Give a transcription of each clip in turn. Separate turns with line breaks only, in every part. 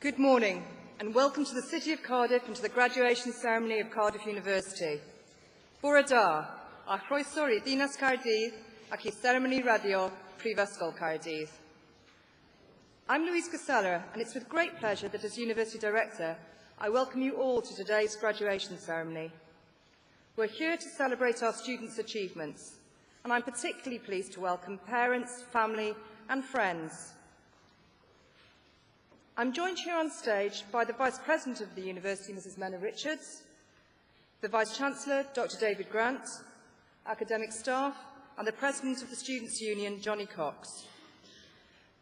Good morning and welcome to the City of Cardiff and to the graduation ceremony of Cardiff University. Bore da, a chroeso I Ddinas Cardydd ac I ceremony radio Prifysgol Cardydd. I'm Louise Casella and it's with great pleasure that as University Director I welcome you all to today's graduation ceremony. We're here to celebrate our students' achievements and I'm particularly pleased to welcome parents, family and friends. I'm joined here on stage by the Vice President of the University, Mrs. Menna Richards, the Vice-Chancellor, Dr. David Grant, academic staff, and the President of the Students' Union, Johnny Cox.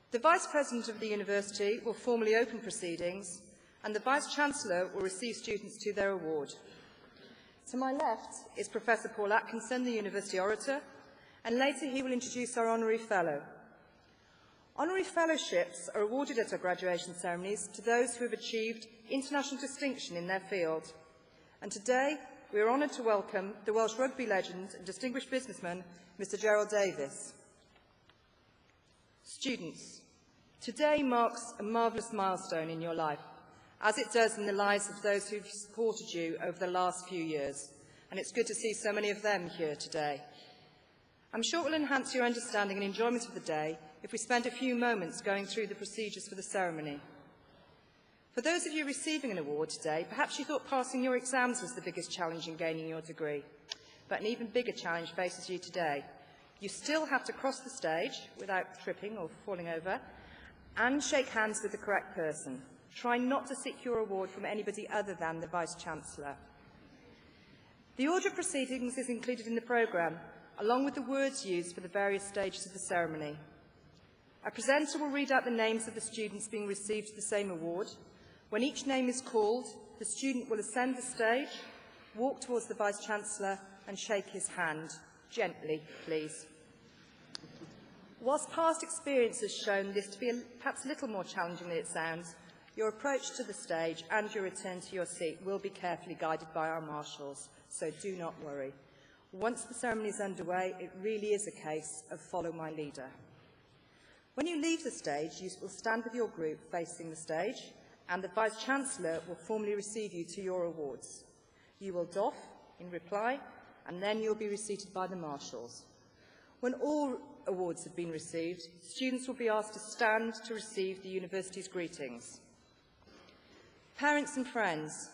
The Vice President of the University will formally open proceedings, and the Vice-Chancellor will receive students to their award. To my left is Professor Paul Atkinson, the University Orator, and later he will introduce our Honorary Fellow. Honorary Fellowships are awarded at our graduation ceremonies to those who have achieved international distinction in their field. And today, we are honoured to welcome the Welsh rugby legend and distinguished businessman, Mr. Gerald Davis. Students, today marks a marvellous milestone in your life, as it does in the lives of those who have supported you over the last few years. And it's good to see so many of them here today. I'm sure it will enhance your understanding and enjoyment of the day if we spend a few moments going through the procedures for the ceremony. For those of you receiving an award today, perhaps you thought passing your exams was the biggest challenge in gaining your degree, but an even bigger challenge faces you today. You still have to cross the stage without tripping or falling over and shake hands with the correct person. Try not to seek your award from anybody other than the Vice-Chancellor. The order of proceedings is included in the programme, along with the words used for the various stages of the ceremony. A presenter will read out the names of the students being received the same award. When each name is called, the student will ascend the stage, walk towards the Vice-Chancellor and shake his hand. Gently, please. Whilst past experience has shown this to be perhaps a little more challenging than it sounds, your approach to the stage and your return to your seat will be carefully guided by our marshals, so do not worry. Once the ceremony is underway, it really is a case of follow my leader. When you leave the stage, you will stand with your group facing the stage, and the Vice-Chancellor will formally receive you to your awards. You will doff in reply, and then you'll be received by the marshals. When all awards have been received, students will be asked to stand to receive the university's greetings. Parents and friends,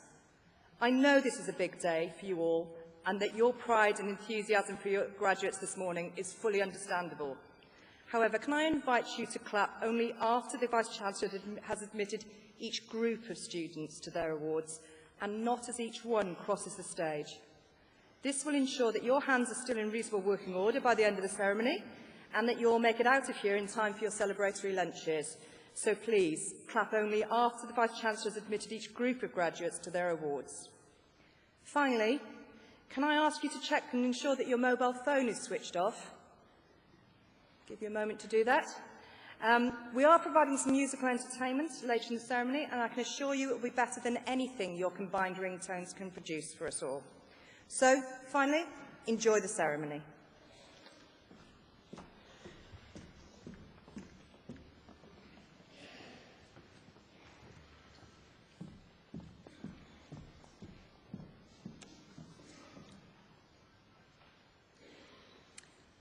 I know this is a big day for you all, and that your pride and enthusiasm for your graduates this morning is fully understandable. However, can I invite you to clap only after the Vice-Chancellor has admitted each group of students to their awards, and not as each one crosses the stage. This will ensure that your hands are still in reasonable working order by the end of the ceremony, and that you'll make it out of here in time for your celebratory lunches. So please, clap only after the Vice-Chancellor has admitted each group of graduates to their awards. Finally, can I ask you to check and ensure that your mobile phone is switched off? Give you a moment to do that. We are providing some musical entertainment later in the ceremony, and I can assure you it will be better than anything your combined ringtones can produce for us all. So, finally, enjoy the ceremony.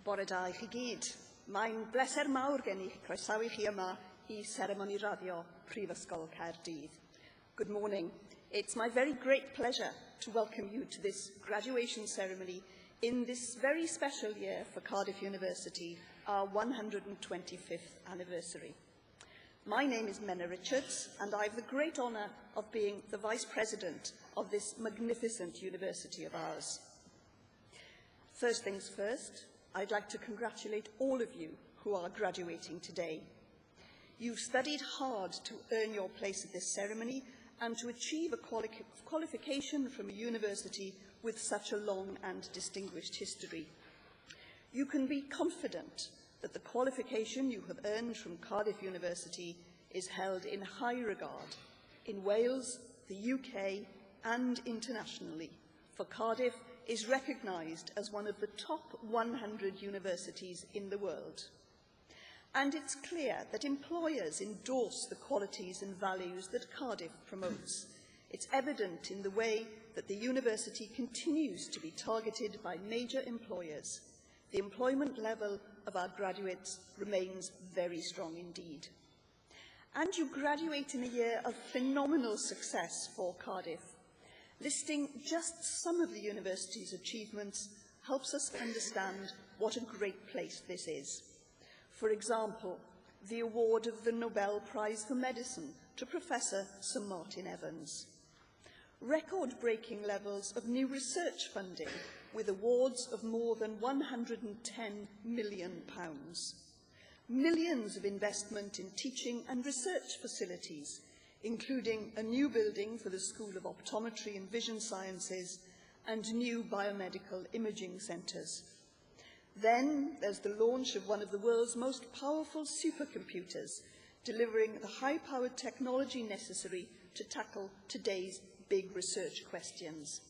Bore da I chi gyd. Mae'n bleser mawr gen I croesawu chi yma I seremoni radio Prifysgol Caerdydd. Good morning. It's my very great pleasure to welcome you to this graduation ceremony in this very special year for Cardiff University, our 125th anniversary. My name is Menna Richards, and I have the great honour of being the Vice President of this magnificent university of ours. First things first, I'd like to congratulate all of you who are graduating today. You've studied hard to earn your place at this ceremony and to achieve a qualification from a university with such a long and distinguished history. You can be confident that the qualification you have earned from Cardiff University is held in high regard in Wales, the UK and internationally, for Cardiff is recognised as one of the top 100 universities in the world. And it's clear that employers endorse the qualities and values that Cardiff promotes. It's evident in the way that the university continues to be targeted by major employers. The employment level of our graduates remains very strong indeed. And you graduate in a year of phenomenal success for Cardiff. Listing just some of the university's achievements helps us understand what a great place this is. For example, the award of the Nobel Prize for Medicine to Professor Sir Martin Evans. Record-breaking levels of new research funding with awards of more than £110 million. Millions of investment in teaching and research facilities, including a new building for the School of Optometry and Vision Sciences and new biomedical imaging centres. Then there's the launch of one of the world's most powerful supercomputers, delivering the high-powered technology necessary to tackle today's big research questions.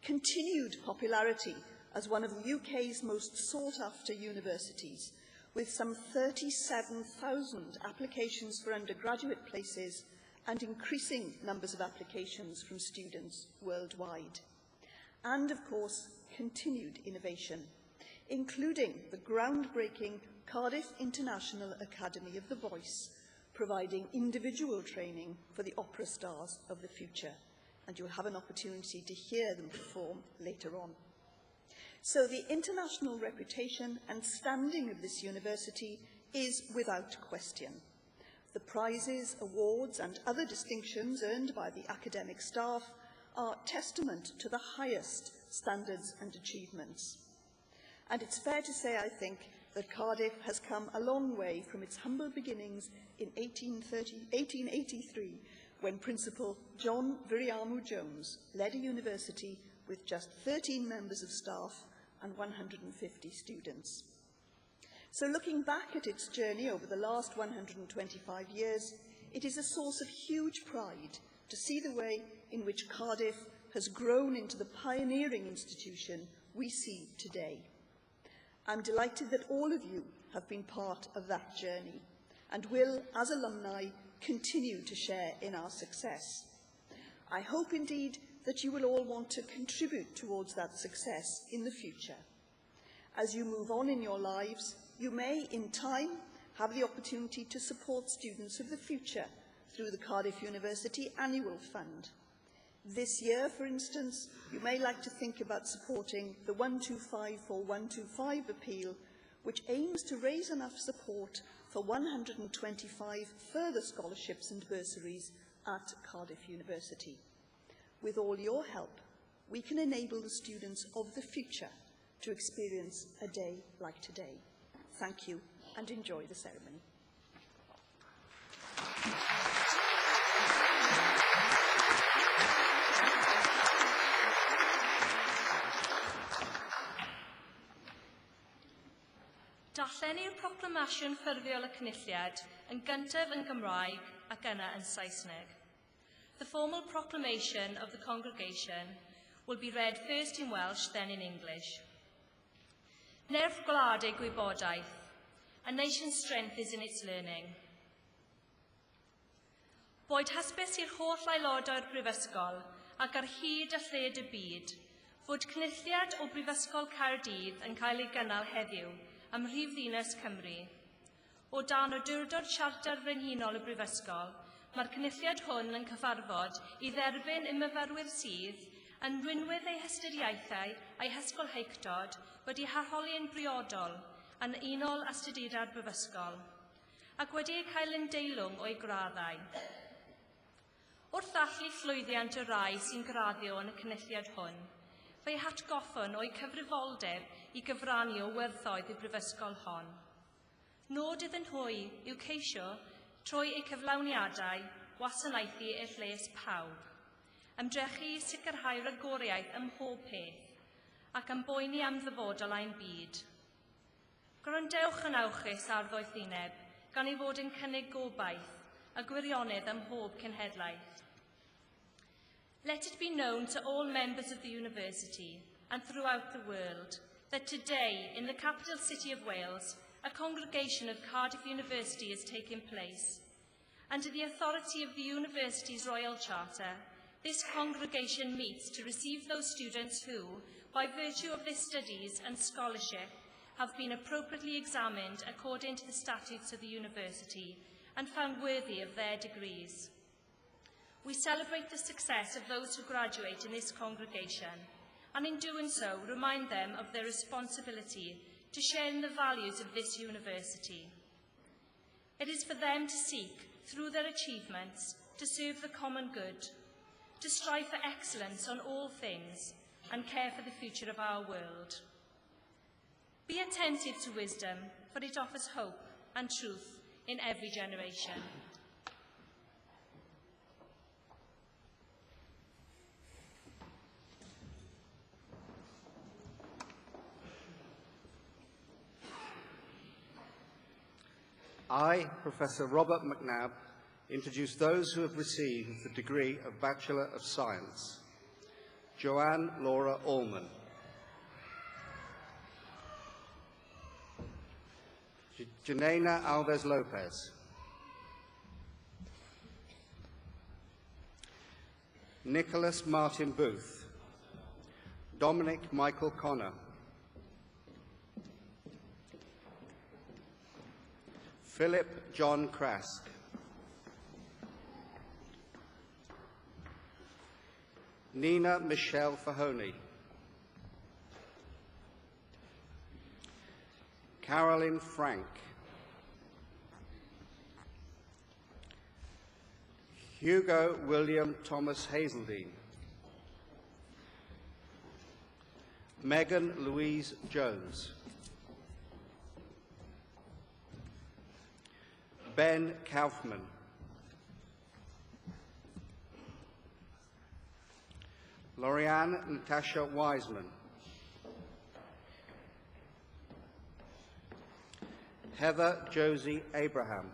Continued popularity as one of the UK's most sought-after universities, with some 37,000 applications for undergraduate places and increasing numbers of applications from students worldwide. And, of course, continued innovation, including the groundbreaking Cardiff International Academy of the Voice, providing individual training for the opera stars of the future. And you'll have an opportunity to hear them perform later on. So the international reputation and standing of this university is without question. The prizes, awards and other distinctions earned by the academic staff are testament to the highest standards and achievements. And it's fair to say, I think, that Cardiff has come a long way from its humble beginnings in 1883, when Principal John Viriamu Jones led a university with just 13 members of staff and 150 students. So looking back at its journey over the last 125 years, it is a source of huge pride to see the way in which Cardiff has grown into the pioneering institution we see today. I'm delighted that all of you have been part of that journey and will, as alumni, continue to share in our success. I hope indeed that you will all want to contribute towards that success in the future. As you move on in your lives, you may, in time, have the opportunity to support students of the future through the Cardiff University Annual Fund. This year, for instance, you may like to think about supporting the 1254125 appeal, which aims to raise enough support for 125 further scholarships and bursaries at Cardiff University. With all your help, we can enable the students of the future to experience a day like today. Thank you, and enjoy the ceremony.
Darllen i'r proclamasiwn ffurfiol y Cynulliad yn gyntaf yn Gymraeg ac yna yn Saesneg. The formal proclamation of the congregation will be read first in Welsh, then in English. Nerf gwlad ei gwybodaeth. A nation's strength is in its learning. Boed hysbys i'r holl aelodau'r Brifysgol ac ar hyd a lled y byd, fod Cynulliad o Brifysgol Caerdydd yn cael ei gynnal heddiw ym Mhrifddinas Cymru. O dan o dywrdod Siarter Frenhinol y Brifysgol, mae'r cynulliad hwn yn cyfarfod i dderbyn y myfyrwyr sydd yn rwynwydd ei hystyriaethau a'i hysgolheictod wedi harholi'n briodol yn unol astudura'r Brifysgol, ac wedi cael yn deilwng o'i graddau. Wrth allu llwyddiant y rai sy'n graddio yn y cynulliad hwn, fe'i hatgoffwn o'i cyfrifoldeb i gyfrannu o werthoedd y Brifysgol hon. Nod iddyn hwy yw ceisio, trwy eu cyflawniadau, wasanaethu eu lles pawb, ymdrechu i sicrhau'r agoriaeth ym mhob peth, ac yn boeni am ddyfodol ein byd. Gwrandewch yn awchus ar ddoethineb, gan ei fod yn cynnig gobaith a gwirionedd ym mhob cenhedlaeth. Let it be known to all members of the university and throughout the world that today, in the capital city of Wales, a congregation of Cardiff University is taking place. Under the authority of the university's Royal Charter, this congregation meets to receive those students who, by virtue of their studies and scholarship, have been appropriately examined according to the statutes of the university and found worthy of their degrees. We celebrate the success of those who graduate in this congregation, and in doing so, remind them of their responsibility to share in the values of this university. It is for them to seek, through their achievements, to serve the common good, to strive for excellence on all things, and care for the future of our world. Be attentive to wisdom, for it offers hope and truth in every generation.
I, Professor Robert McNabb, introduce those who have received the degree of Bachelor of Science. Joanne Laura Allman. Janena Alves Lopez. Nicholas Martin Booth. Dominic Michael Connor. Philip John Krask. Nina Michelle Fahony. Carolyn Frank. Hugo William Thomas Hazeldine. Megan Louise Jones. Ben Kaufman. Lorianne Natasha Wiseman. Heather Josie Abraham.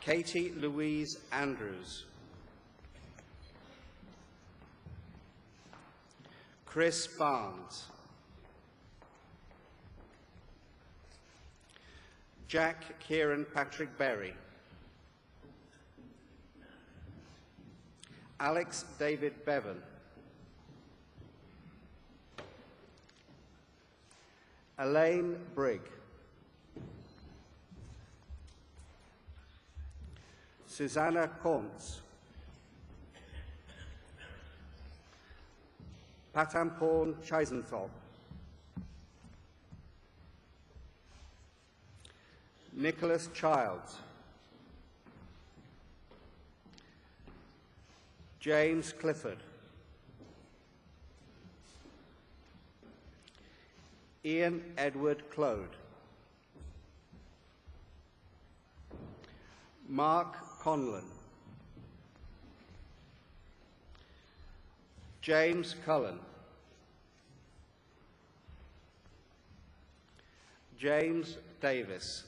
Katie Louise Andrews. Chris Barnes. Jack Kieran Patrick Berry. Alex David Bevan. Elaine Brigg. Susanna Kuntz. Patamporn Chisenthorpe. Nicholas Childs. James Clifford. Ian Edward Clode. Mark Conlon. James Cullen. James Davis.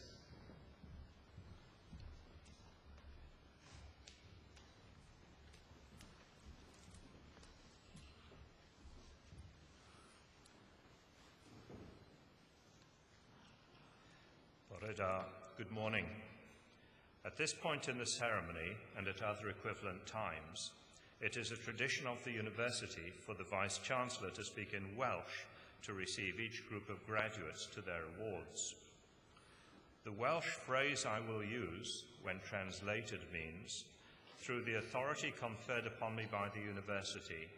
Good morning. At this point in the ceremony, and at other equivalent times, it is a tradition of the university for the Vice-Chancellor to speak in Welsh to receive each group of graduates to their awards. The Welsh phrase I will use, when translated, means, through the authority conferred upon me by the university,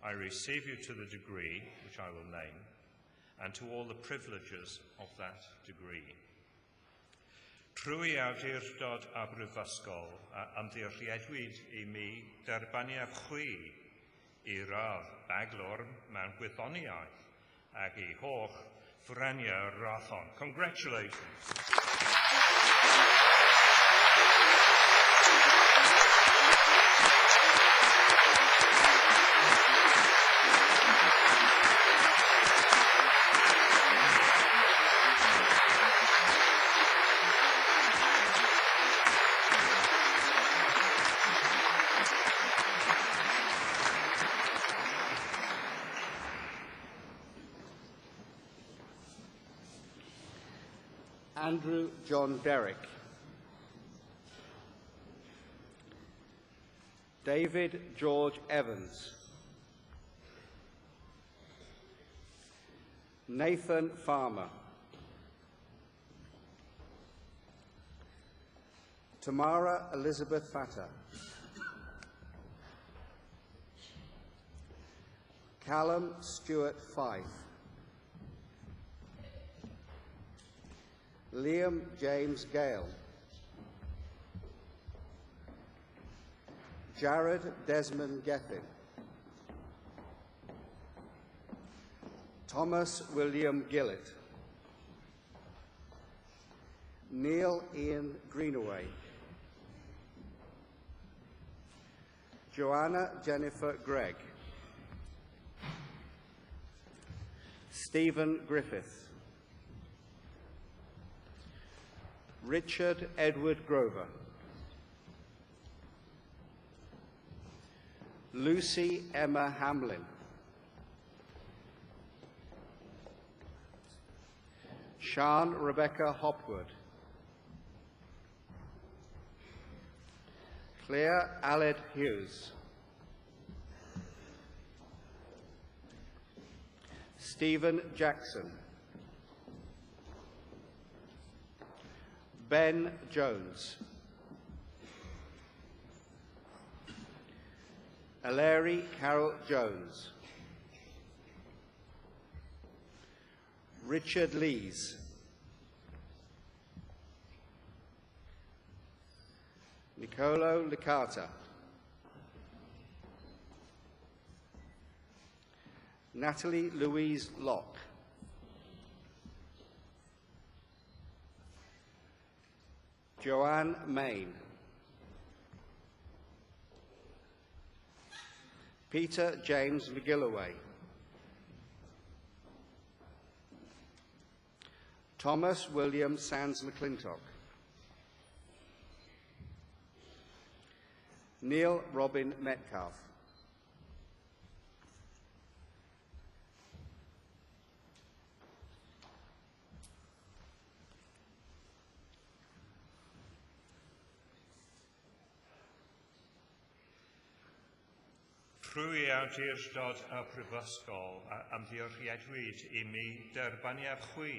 I receive you to the degree, which I will name, and to all the privileges of that degree. Trwy awdurdod a brifysgol a ymddirchiedwyd I mi derbaniaf chwi I radd baglwr mewn gwyddoniaeth ac I holl ffreniau rathon. Congratulations.
Andrew John Derrick. David George Evans. Nathan Farmer. Tamara Elizabeth Fatter. Callum Stuart Fife. Liam James Gale. Jared Desmond Gethin. Thomas William Gillett. Neil Ian Greenaway. Joanna Jennifer Gregg. Stephen Griffith. Richard Edward Grover. Lucy Emma Hamlin. Sian Rebecca Hopwood. Claire Aled Hughes. Stephen Jackson. Ben Jones. Aleri Carol Jones. Richard Lees. Nicolo Licata. Natalie Louise Locke. Joanne Main. Peter James McGilloway. Thomas William Sands McClintock. Neil Robin Metcalf.
Trwy awdurdod y Prifysgol ymddiheuriadwyd I mi derbaniad chwi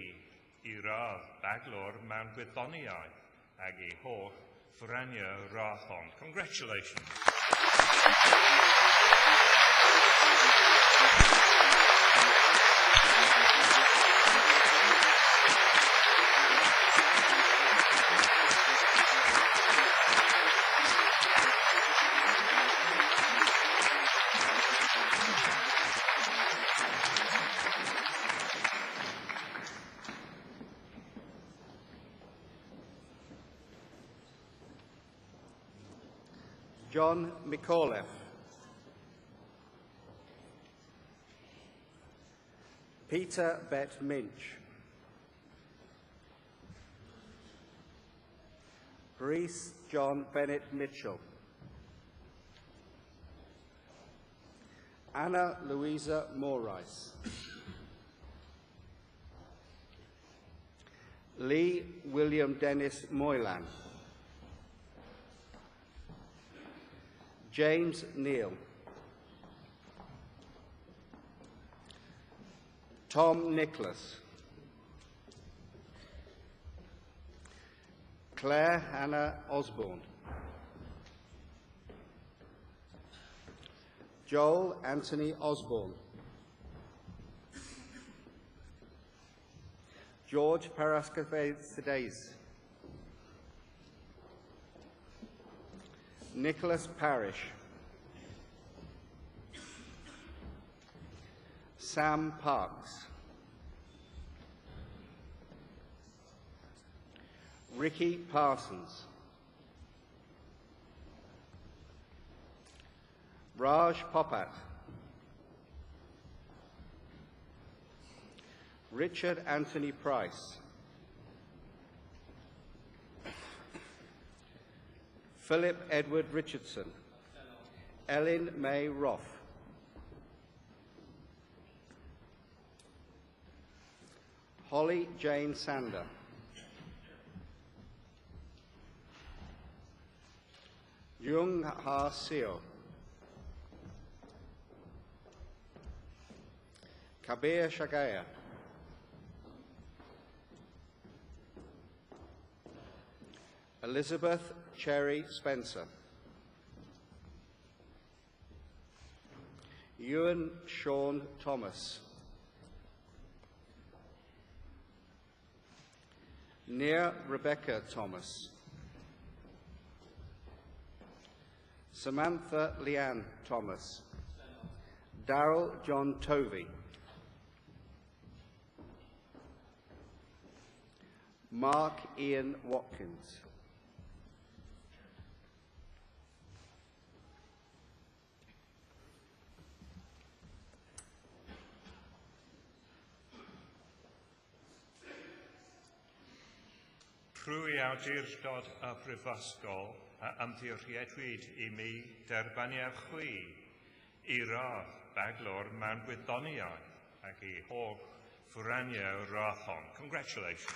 I radd baglor mewn gwyddoniaeth ag I holl frania rathon. Congratulations.
John McAuliffe. Peter Bett Minch. Reese John Bennett Mitchell. Anna Louisa Morrice. Lee William Dennis Moylan. James Neal. Tom Nicholas. Claire Hannah Osborne. Joel Anthony Osborne. George Parascovades. Nicholas Parrish. Sam Parks. Ricky Parsons. Raj Popat. Richard Anthony Price. Philip Edward Richardson. Ellen May Roth. Holly Jane Sander. Jung Ha Seo, Kabir Shagaya, Elizabeth Cherry Spencer, Ewan Sean Thomas, Nia Rebecca Thomas, Samantha Leanne Thomas, Darrell John Tovey, Mark Ian Watkins,
Trwy awdurdod y Brifysgol a ymddiheuriadwyd I mi derbaniaf chwi I radd baglor mewn gwyddoniaeth ac I holl ffwraniau rathon. Congratulations.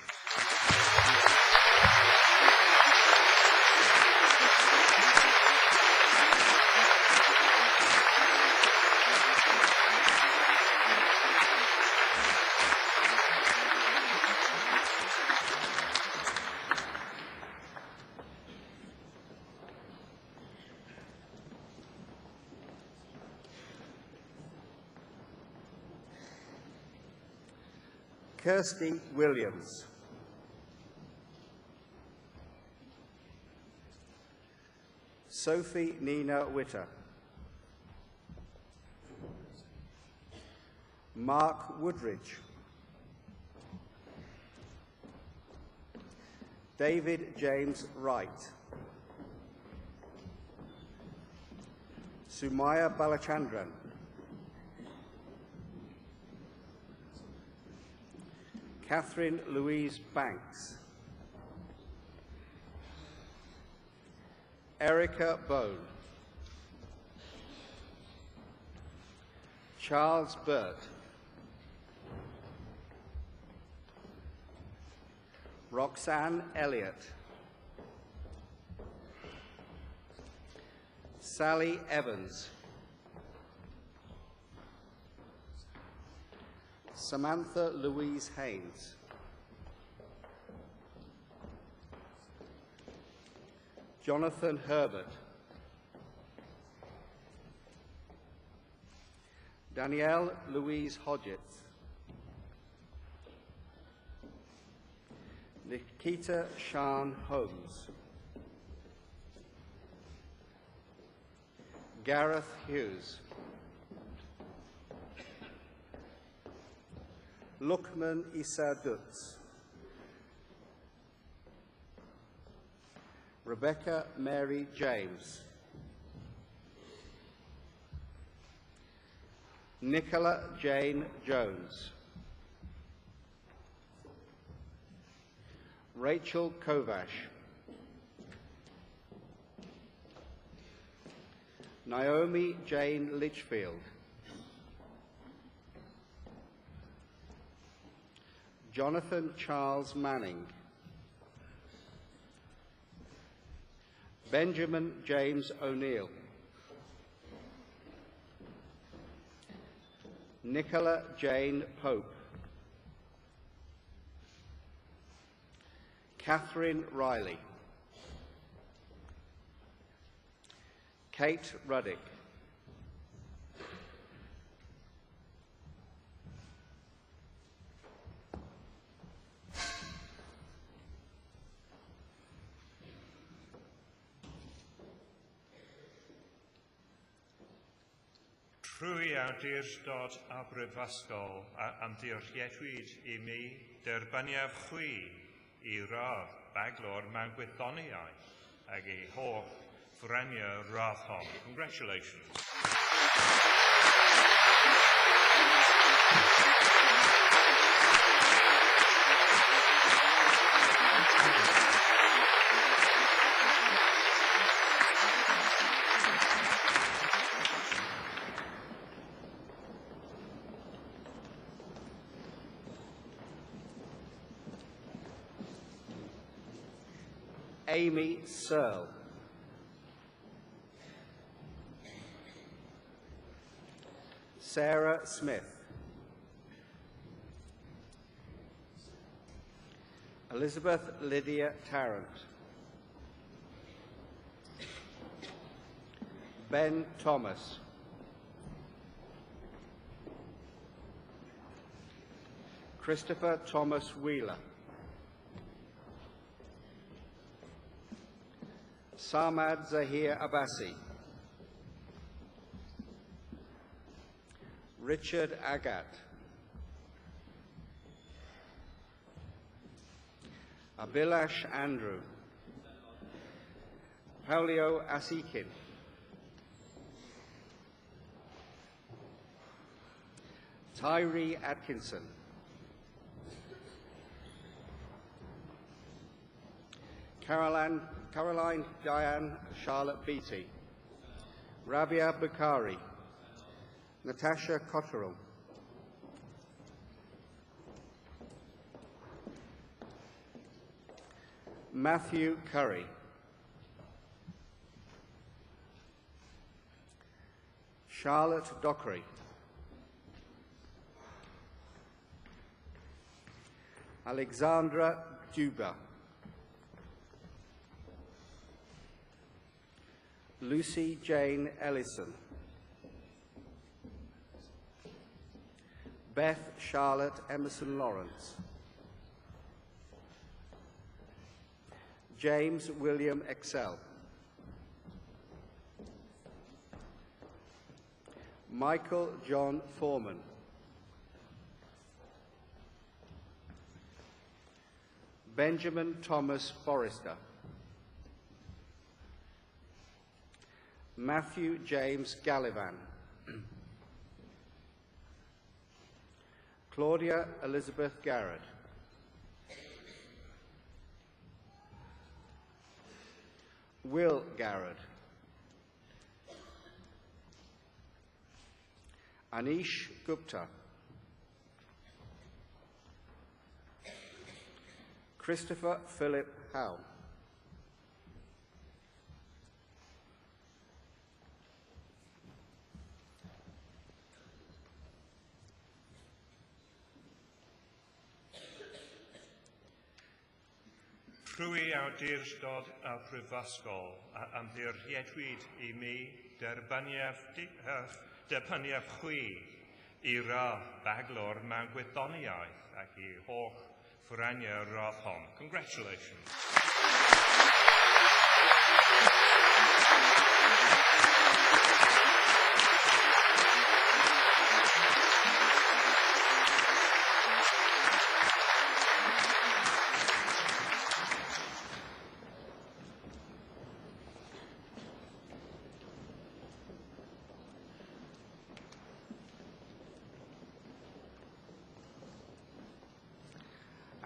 Kirsty Williams, Sophie Nina Witter, Mark Woodridge, David James Wright, Sumaya Balachandran, Catherine Louise Banks, Erica Bone, Charles Burt, Roxanne Elliott, Sally Evans, Samantha Louise Haynes, Jonathan Herbert, Danielle Louise Hodgetts, Nikita Sean Holmes, Gareth Hughes, Lukman Issa Dutz, Rebecca Mary James, Nicola Jane Jones, Rachel Kovash, Naomi Jane Litchfield, Jonathan Charles Manning, Benjamin James O'Neill, Nicola Jane Pope, Catherine Riley, Kate Ruddick,
Trwy awdurdod a Brifysgol a ymddiheuriadwyd I mi derbaniaf chwi I radd baglor mewn gwyddoniaeth ac I holl ffwraniau rathon. Congratulations.
Amy Searle, Sarah Smith. Elizabeth Lydia Tarrant. Ben Thomas. Christopher Thomas Wheeler. Samad Zahir Abbasi. Richard Agat. Abhilash Andrew. Paulio Asikin. Tyree Atkinson. Caroline Diane Charlotte Beatty. Rabia Bukhari. Natasha Cotterill. Matthew Curry. Charlotte Dockery. Alexandra Duba. Lucy Jane Ellison. Beth Charlotte Emerson Lawrence. James William Excel. Michael John Foreman. Benjamin Thomas Forrester. Matthew James Gallivan. Claudia Elizabeth Garrett. Will Garrett. Anish Gupta. Christopher Philip Howe.
Trwy awdurdod a Prifysgol a ymddiriedwyd I mi derbaniaf chwi I ra baglor mewn gwyddoniaeth ac I holl ffraniau rodd hon. Congratulations.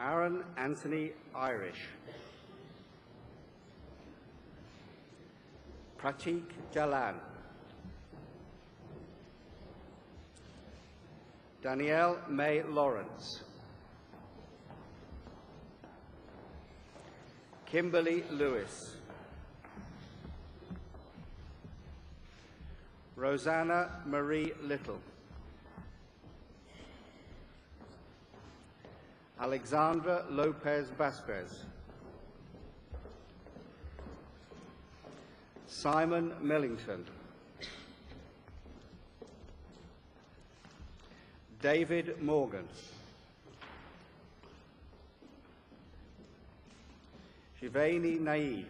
Aaron Anthony Irish. Pratik Jalan. Danielle May Lawrence. Kimberly Lewis. Rosanna Marie Little. Alexandra Lopez Vasquez. Simon Millington. David Morgan. Shivani Naid.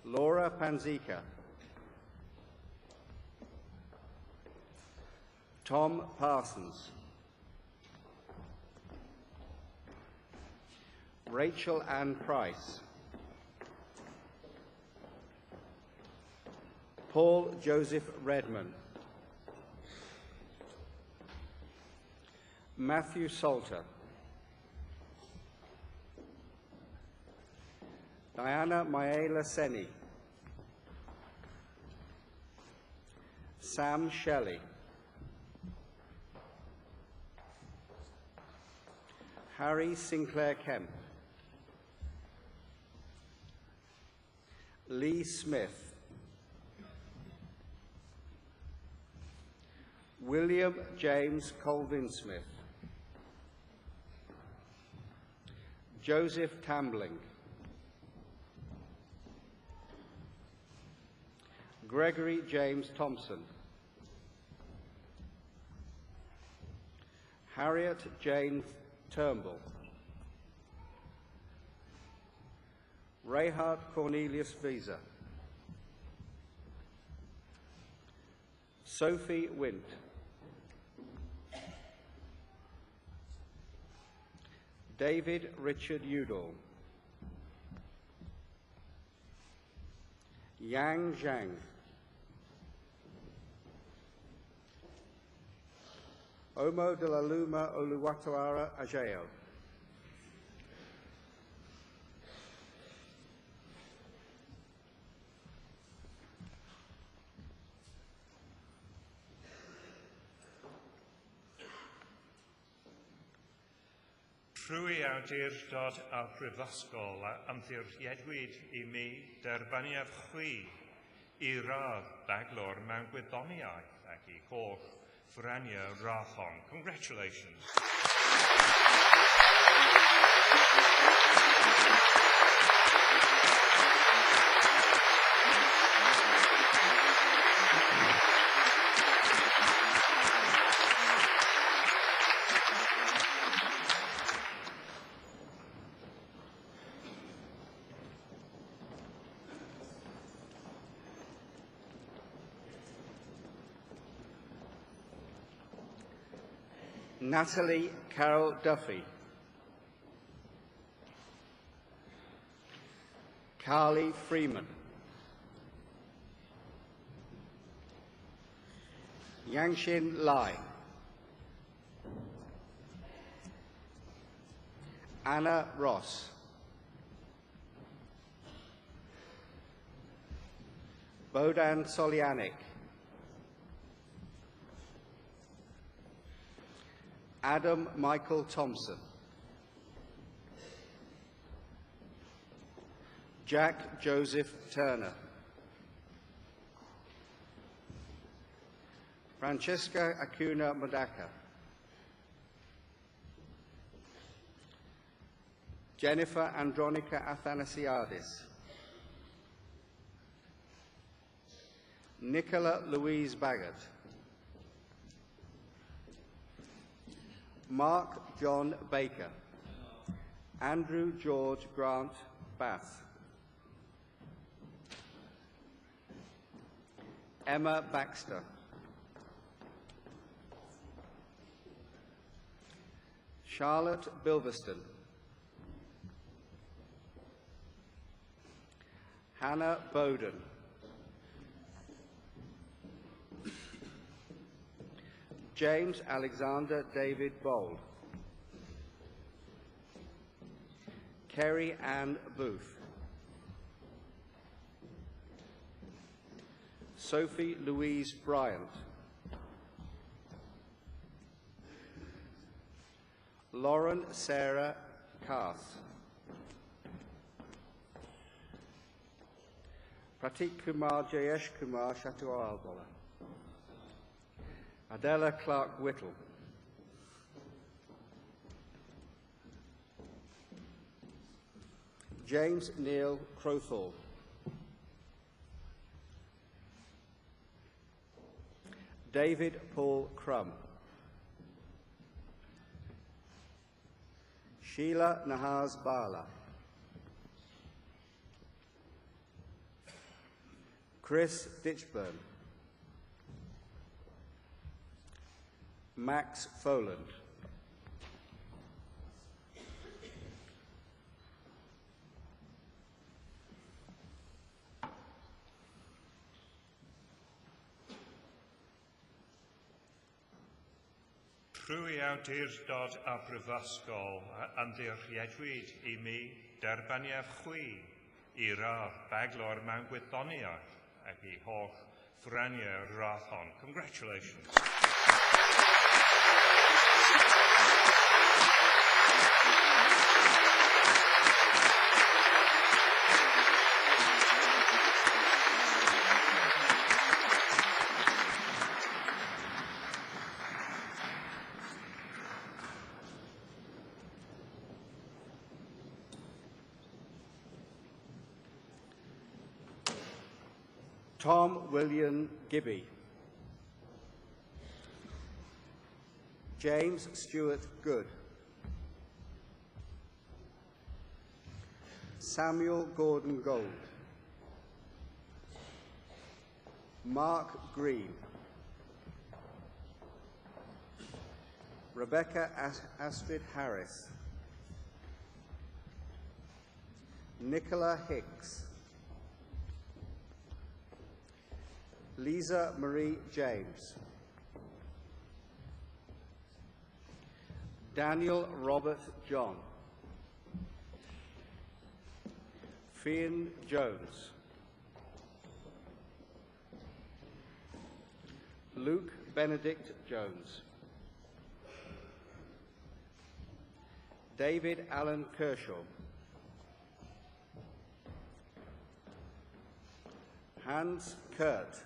Laura Panzica. Tom Parsons. Rachel Ann Price. Paul Joseph Redman. Matthew Salter. Diana Maela Seni. Sam Shelley. Harry Sinclair Kemp. Lee Smith. William James Colvin-Smith, Joseph Tambling, Gregory James Thompson, Harriet Jane Turnbull, Reinhard Cornelius Visa, Sophie Wint, David Richard Udall, Yang Zhang, Omo de la Luma Oluwatoara Ajeo,
Trwy awdurdod a brifysgol a ymddiriedwyd I mi derbaniaf chwi I radd baglor mewn gwyddoniaeth ac I holl ffrania rathon. Congratulations.
Natalie Carol Duffy, Carly Freeman, Yangshin Lai, Anna Ross, Bodan Solianic, Adam Michael Thompson, Jack Joseph Turner, Francesca Acuna Madaka, Jennifer Andronica Athanasiadis, Nicola Louise Baggett, Mark John Baker, Andrew George Grant Bath, Emma Baxter, Charlotte Bilverston, Hannah Bowden, James Alexander David Bold, Kerry Ann Booth, Sophie Louise Bryant, Lauren Sarah Karth, Pratik Kumar Jayesh Kumar Shatualbola, Adela Clark Whittle, James Neil Crowthorpe, David Paul Crum, Sheila Nahaz Bala, Chris Ditchburn, Max Foland,
Trwy awdurdod a brifysgol a ymddiriedwyd I mi derbaniaf chwi I radd baglor mewn gwyddoniaeth ac I holl ffrania rathon. Congratulations.
Tom William Gibby. James Stewart Good. Samuel Gordon Gold. Mark Green. Rebecca Astrid Harris. Nicola Hicks. Lisa Marie James. Daniel Robert John. Fionn Jones. Luke Benedict Jones. David Allen Kershaw. Hans Kurt.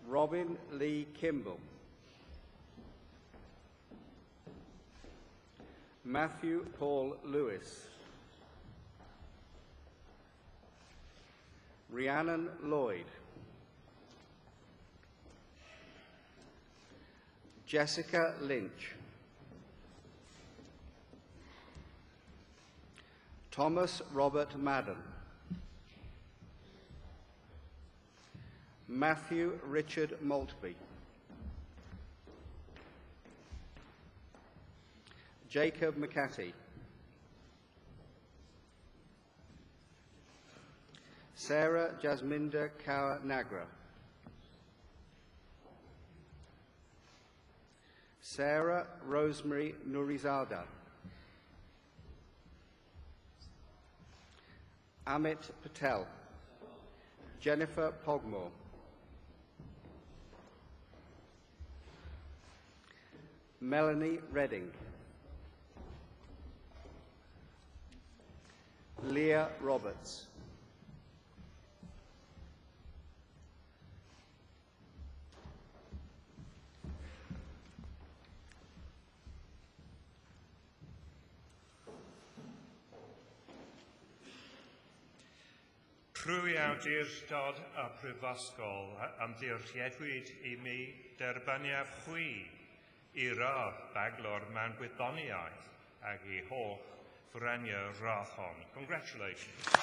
Robin Lee Kimball. Matthew Paul Lewis. Rhiannon Lloyd. Jessica Lynch. Thomas Robert Madden. Matthew Richard Maltby. Jacob McCarthy. Sarah Jasminda Kaur Nagra. Sarah Rosemary Nurizada. Amit Patel. Jennifer Pogmore. Melanie Redding. Leah Roberts.
Trwy awdurdod a prifysgol am ddirchiedwyd I mi derbaniaf chwi I radd baglor mewn gwyddoniaeth ac I holl frania radd hon. Congratulations.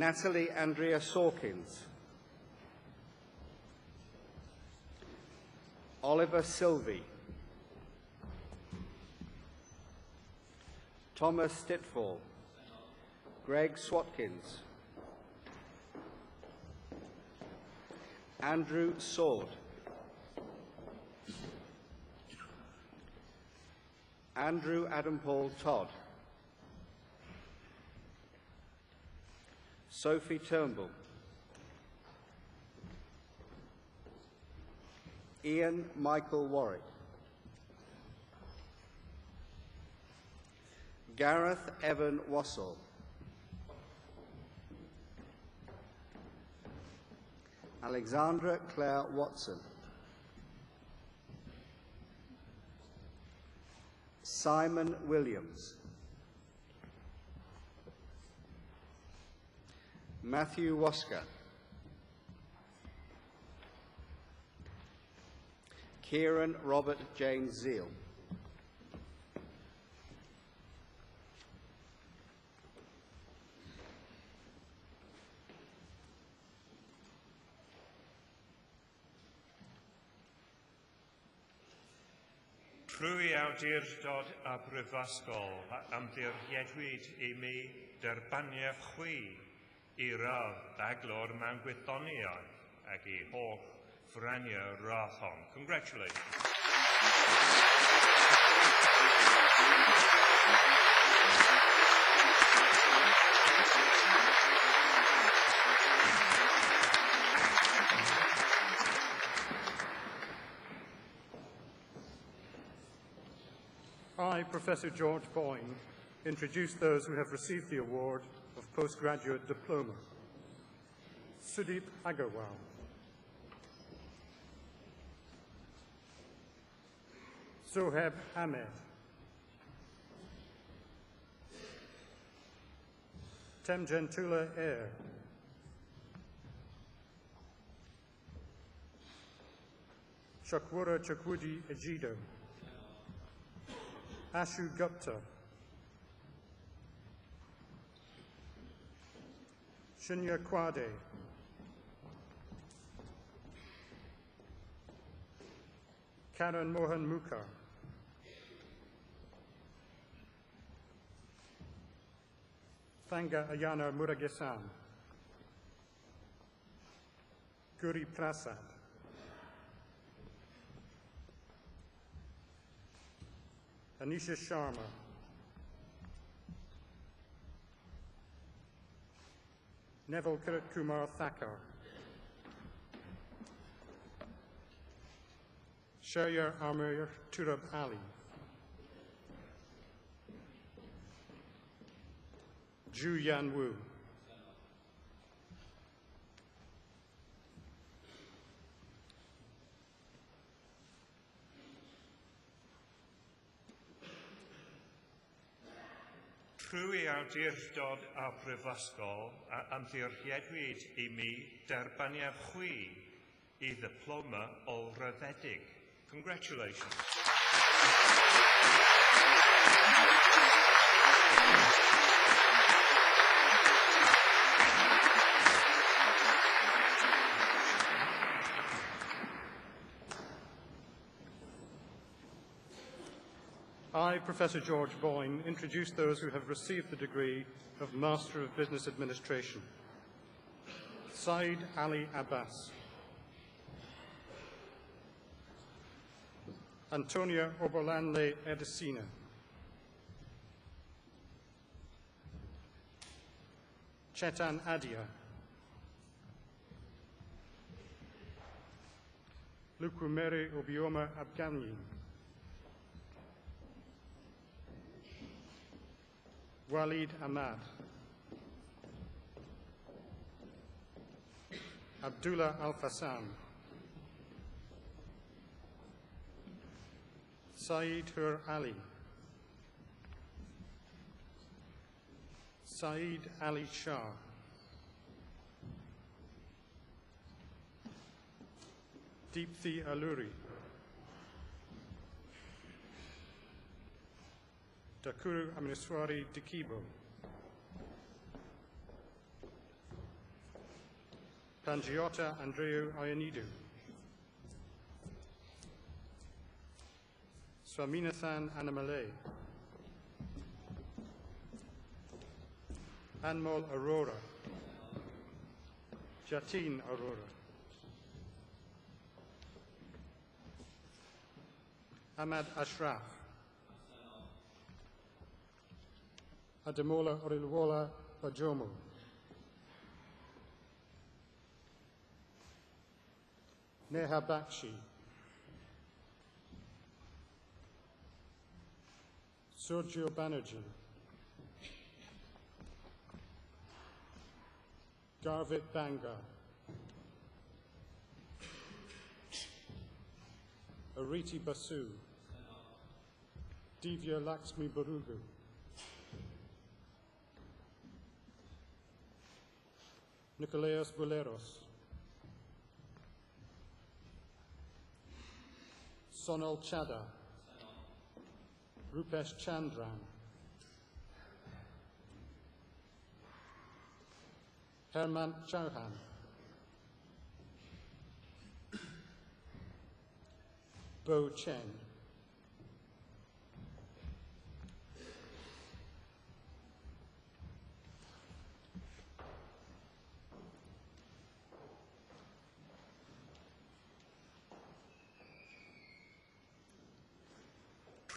Natalie Andrea Sawkins. Oliver Sylvie. Thomas Stitfall. Greg Swatkins. Andrew Sword. Andrew Adam Paul Todd. Sophie Turnbull. Ian Michael Warwick. Gareth Evan Wassell. Alexandra Claire Watson. Simon Williams. Matthew Wasker. Kieran Robert James Zeal.
Trwy awdurdod a brifysgol am ddirchiedwyd I mi derbaniaf chwi I radd baglor mewn gwyddoniaeth ac I holl frania radd hon. Congratulations.
I, Professor George Boyne, introduce those who have received the award of postgraduate diploma. Sudeep Agarwal. Zoheb Ahmed. Temgentula Air. Chakwura Chakwudi Ejido. Ashu Gupta. Shunya Kwade. Karan Mohan Mukhar. Thanga Ayana Muragesan. Guri Prasad. Anisha Sharma. Neville Kirat Kumar Thakkar. Sharyar Amir Turab Ali. Ju Yan Wu.
Trwy awdurdod a Brifysgol ymddiriedwyd I mi derbaniad chwi I ddiploma olraddedig. Congratulations.
I, Professor George Boyne, introduce those who have received the degree of Master of Business Administration. Saeed Ali Abbas. Antonia Oberlanle Edesina. Chetan Adia. Lukumere Obioma Abgamyi. Walid Ahmad. Abdullah Al-Fassan. Saeed Hur Ali. Saeed Ali Shah. Deepthi Alluri. Dakuru Amneswari Dikibo. Pangiota Andreu Ayanidu. Swaminathan Annamalay. Anmol Aurora. Jatin Aurora. Ahmad Ashraf. Ademola Orilwola Bajomo. Neha Bakshi. Sergio Banerjee. Garvit Banga. Ariti Basu. Divya Laxmi Barugu. Nicolaus Boleros. Sonal Chadha. Rupesh Chandran. Herman Chauhan. Bo Chen.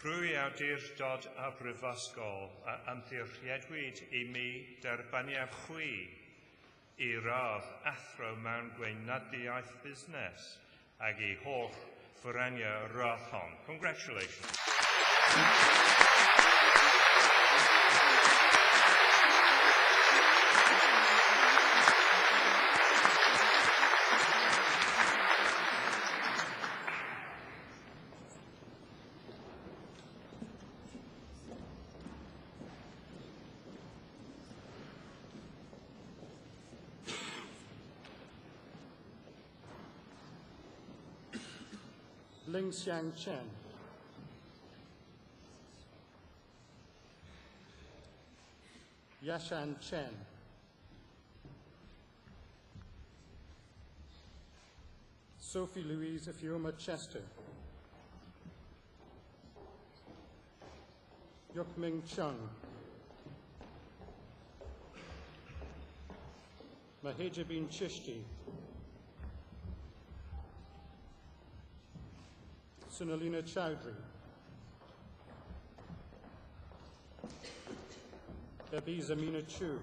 Trwy awdurdod a Brifysgol ymddiriedwyd I mi derbaniad chwi I radd athro mewn gweinyddiaeth busnes ac I holl ffyrania radd hon. Congratulations.
Ling Xiang Chen. Yashan Chen. Sophie Louise Afioma Chester. Yukming Chung. Mahijabin Chishti. Sunalina Chowdhury. Debbie Zamina Chu.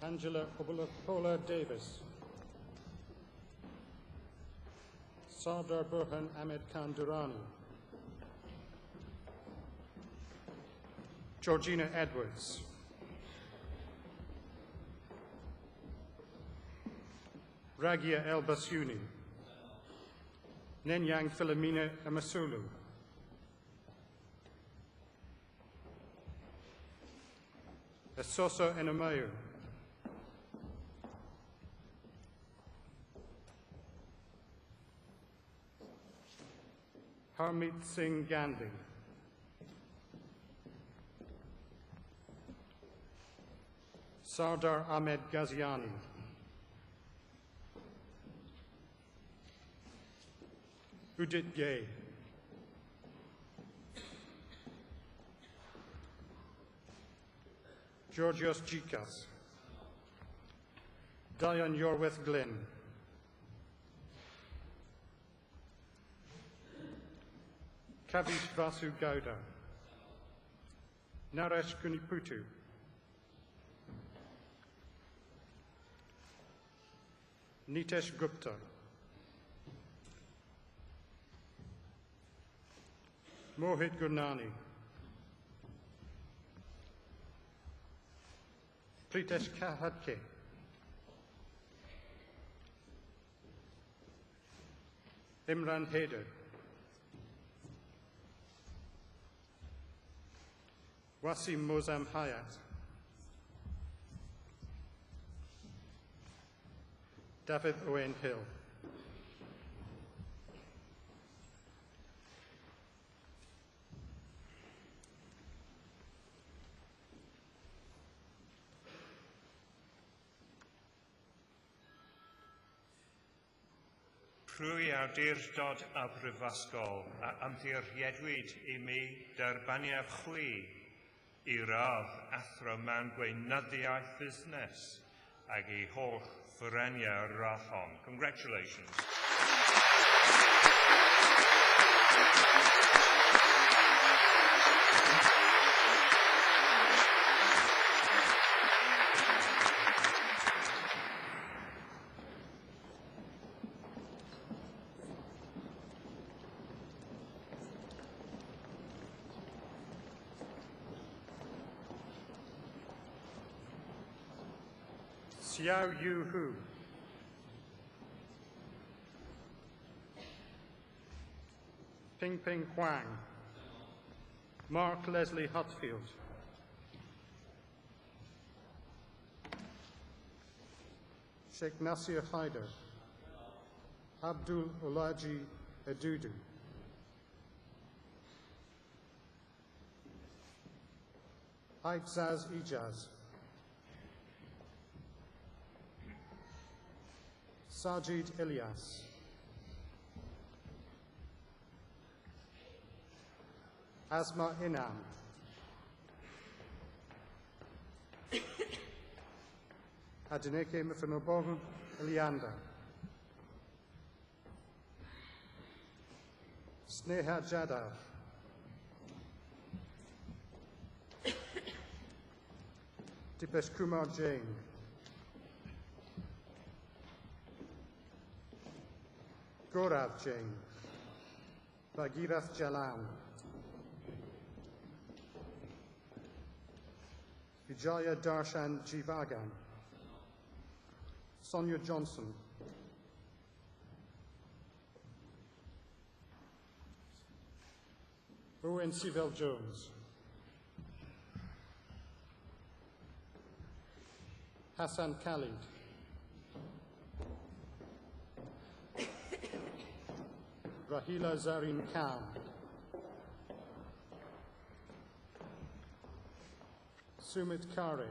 Angela Obulapola Davis. Sardar Burhan Ahmed Khan Durrani. Georgina Edwards. Ragia El Basuni. Nenyang Philomena Amasulu. Esoso Enamayu. Harmeet Singh Gandhi. Sardar Ahmed Ghaziani. Udit Gay. Georgios Gikas. Diane Yorwith Glynn. Kavish Vasu Gowda. Naresh Kuniputu. Nitesh Gupta. Mohit Gurnani. Pritesh Kahadke. Imran Haider. Wasim Mozam Hayat. David Owen Hill.
Prwy awdurdod a brifysgol a ymddiriedwyd I mi derbaniad chwi I radd athro mewn gweinyddiaeth busnes ag I holl ffyreniau radd hon. Congratulations.
Xiao Yu Hu. Ping Ping Huang. Mark Leslie Hutfield. Sheikh Nasir Haider. Abdul Olaji Edudu. Aitzaz Ijaz. Sajid Ilyas. Asma Inam. Adeneke Mfanobogun Elianda. Sneha Jadav. Dipesh Kumar Jain. Gaurav Jain. Bhagirath Jalan. Vijaya Darshan Jivagan. Sonia Johnson. Owen Sivell Jones. Hassan Khalid. Rahila Zarin Khan, Sumit Kare,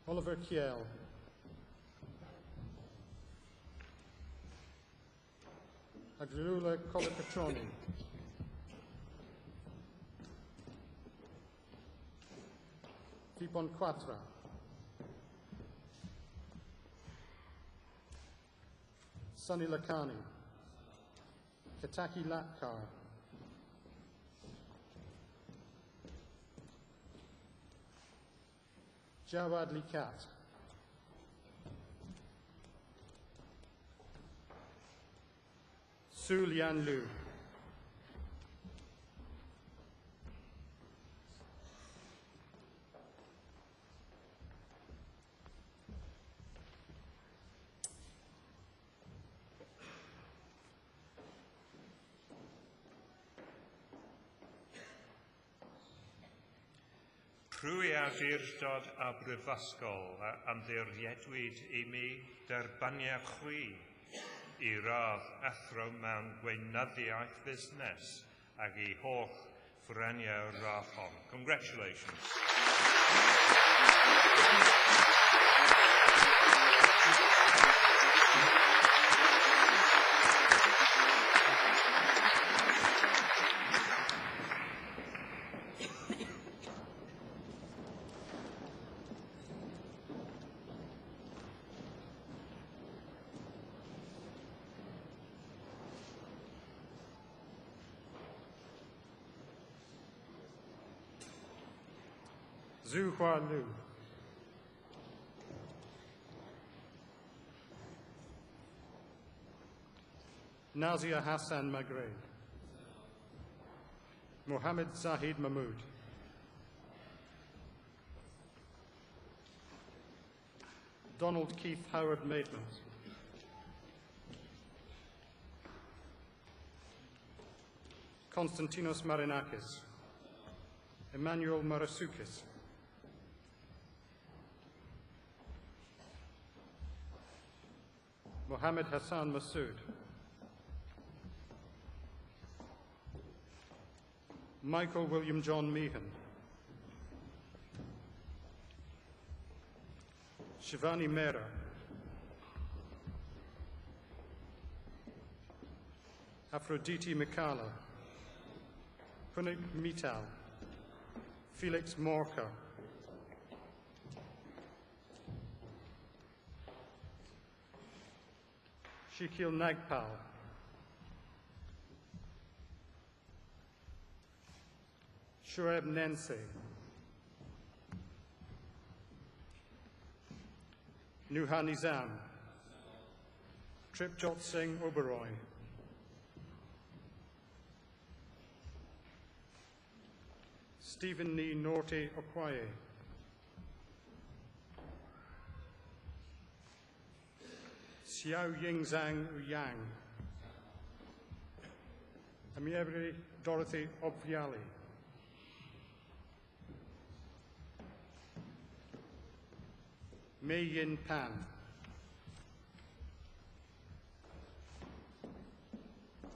Oliver Kiel, Agrilula Kolikatroni, Vipon Quatra, Sunny Lakani, Kataki Latkar, Jawad Likat, Su Lian Lu,
Prwy awdurdod a brifysgol a ymddiriedwyd I mi derbaniau chwi I radd athro mewn gweinyddiaeth busnes ac I holl ffreniau radd hon. Congratulations.
Zhu Hua Lu, Nazia Hassan Maghreb, Mohammed Zahid Mahmood, Donald Keith Howard Maitland, Konstantinos Marinakis, Emmanuel Marasukis, Mohammed Hassan Masood, Michael William John Meehan, Shivani Mehra, Aphrodite Mikala, Punik Mittal, Felix Morka, Shikil Nagpal, Shoaib Nense, Nuha Nizam, Tripjot Singh Oberoi, Stephen Nee Norte Okwaye, Xiao Yingzhang Yang, Amiebri Dorothy Obviali, Mei Yin Pan,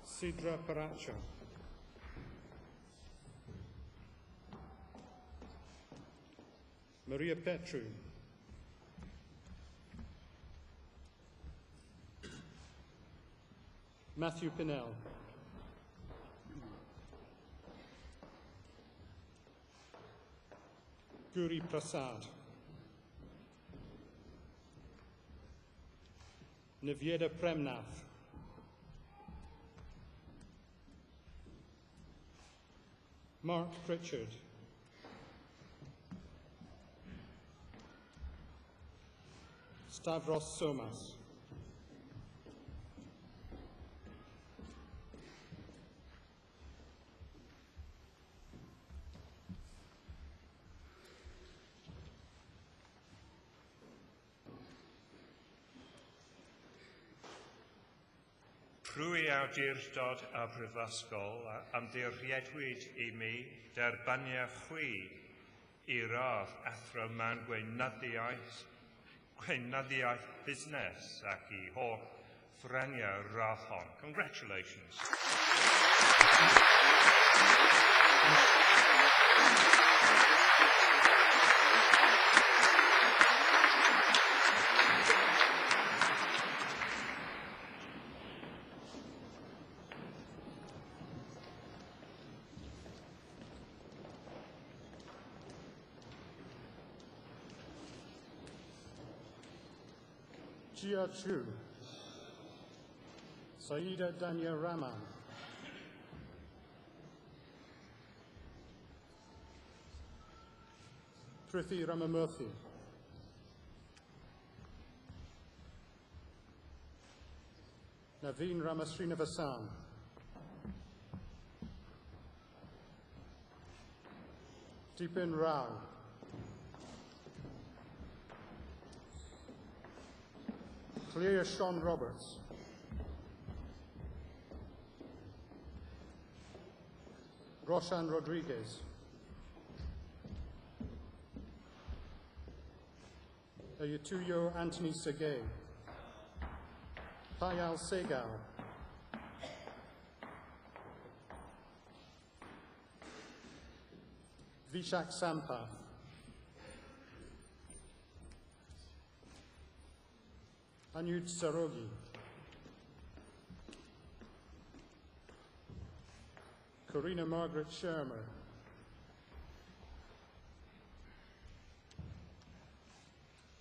Sidra Paracha, Maria Petru, Matthew Pinnell, Guri Prasad, Nivyeda Premnath, Mark Pritchard, Stavros Somas,
Prwy awdurdod a brifysgol a ymddiriedwyd I mi derbaniau chwi I radd athro mewn gweinyddiaeth busnes ac I holl Frania Rathon. Congratulations.
Jia Chu, Saida Danya Raman, Prithi Ramamurthy, Naveen Ramasrinivasan, Deepin Rao, Clea Sean Roberts, Roshan Rodriguez, Ayutuyo Anthony Segay, Payal Segal, Vishak Sampath, Anuj Sarogi, Corina Margaret Shermer,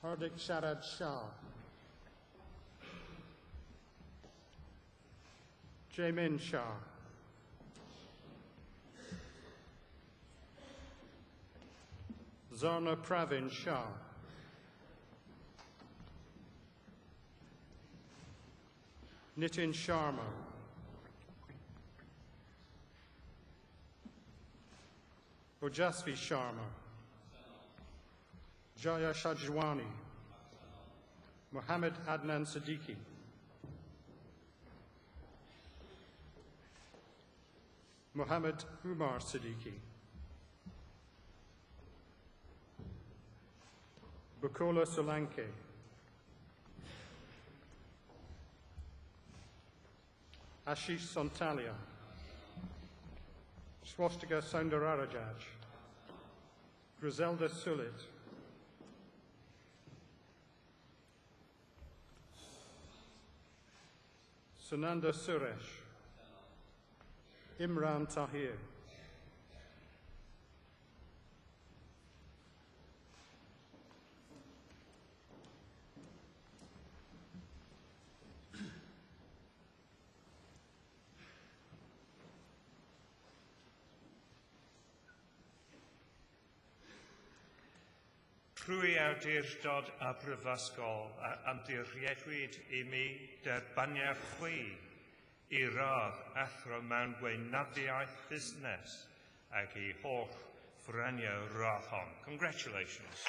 Hardik Sharad Shah, Jamin Shah, Zarna Pravin Shah, Nitin Sharma, Ojasvi Sharma, Jaya Shajwani, Mohammed Adnan Siddiqui, Mohammed Umar Siddiqui, Bukola Solanke, Ashish Sontalia, Swastika Soundararajaj, Griselda Sulit, Sunanda Suresh, Imran Tahir,
Trwy awdurdod a brifysgol amdiriedwyd I mi derbaniau chwi I radd athro mewn gweinyddiaeth busnes ac I holl ffraniau radd hon. Congratulations.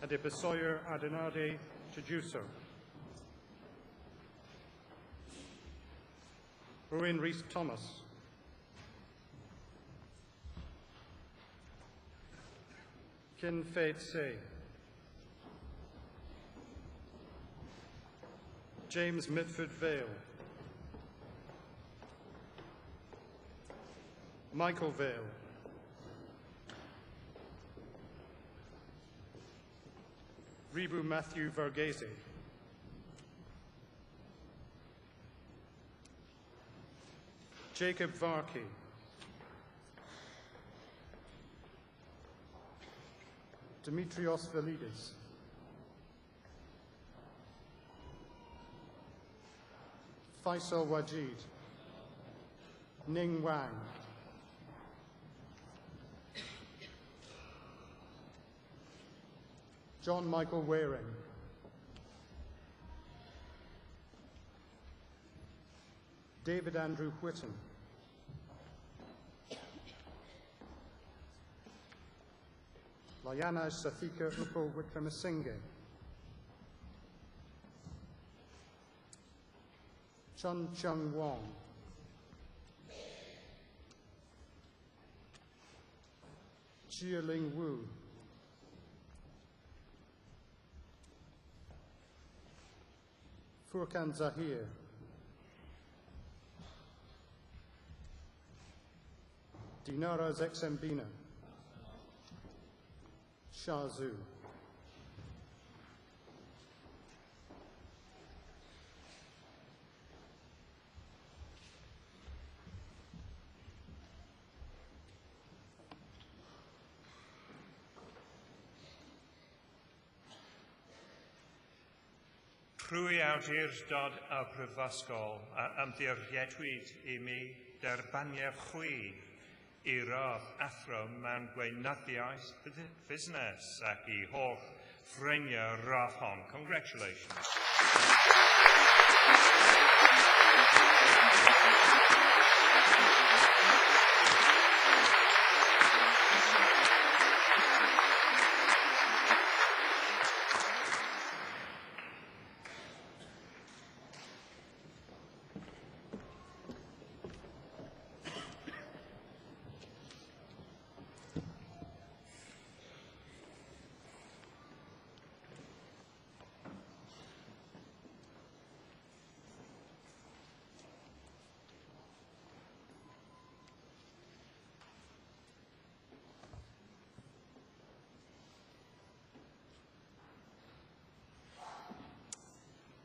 Adebasoyer Adenade Chijuso, Owen Rees Thomas, Kin Fade Say, James Mitford Vale, Michael Vale, Ribu Matthew Verghese, Jacob Varkey, Dimitrios Velidis, Faisal Wajid, Ning Wang, John Michael Waring, David Andrew Whitten, Layana Sathika Upo Wickramasinghe, Chun Chung Wong, Jia-Ling Wu, Furkan Zahir, Dinara Zexembina, Shah Zhu,
Trwy awdurdod y Brifysgol a ymddiriedwyd I mi derbaniau chwi I rodd athro mewn gweinyddiaeth busnes ac I holl ffrindiau rodd hon. Congratulations.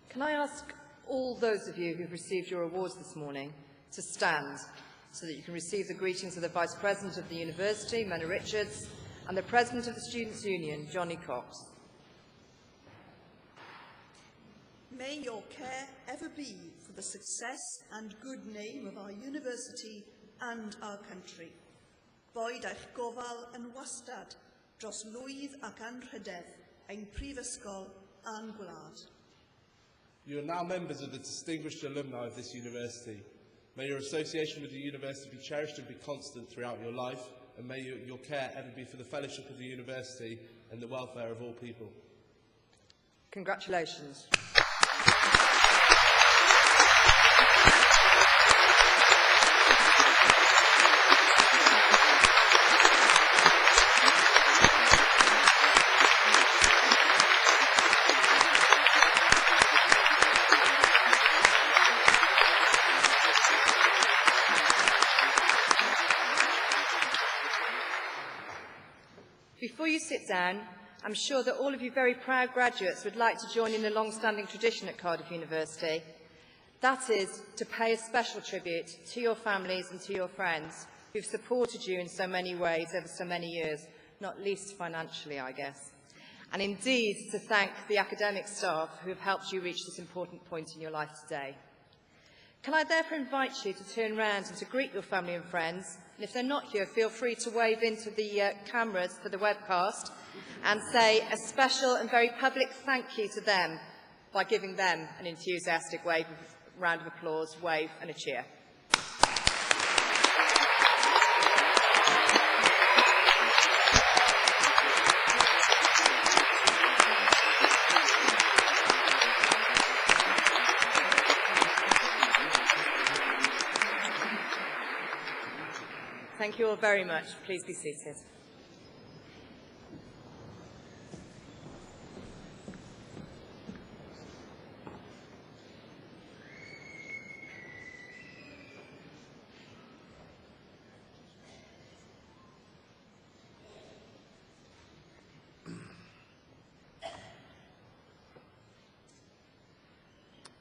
Can I ask all those of you who've received your awards this morning to stand so that you can receive the greetings of the Vice President of the University, Mena Richards, and the President of the Students' Union, Johnny Cox.
May your care ever be for the success and good name of our university and our country. Boed eich gofal yn wastad dros lwydd ac anrhydedd ein prifysgol a'n gwlad.
You are now members of the distinguished alumni of this university. May your association with the university be cherished and be constant throughout your life, and may your care ever be for the fellowship of the university and the welfare of all people.
Congratulations. Before you sit down, I'm sure that all of you very proud graduates would like to join in the long-standing tradition at Cardiff University. That is, to pay a special tribute to your families and to your friends who've supported you in so many ways over so many years, not least financially, I guess. And indeed, to thank the academic staff who have helped you reach this important point in your life today. Can I therefore invite you to turn round and to greet your family and friends? And if they're not here, feel free to wave into the cameras for the webcast and say a special and very public thank you to them by giving them an enthusiastic wave, round of applause, wave and a cheer. Thank you all very much. Please be seated.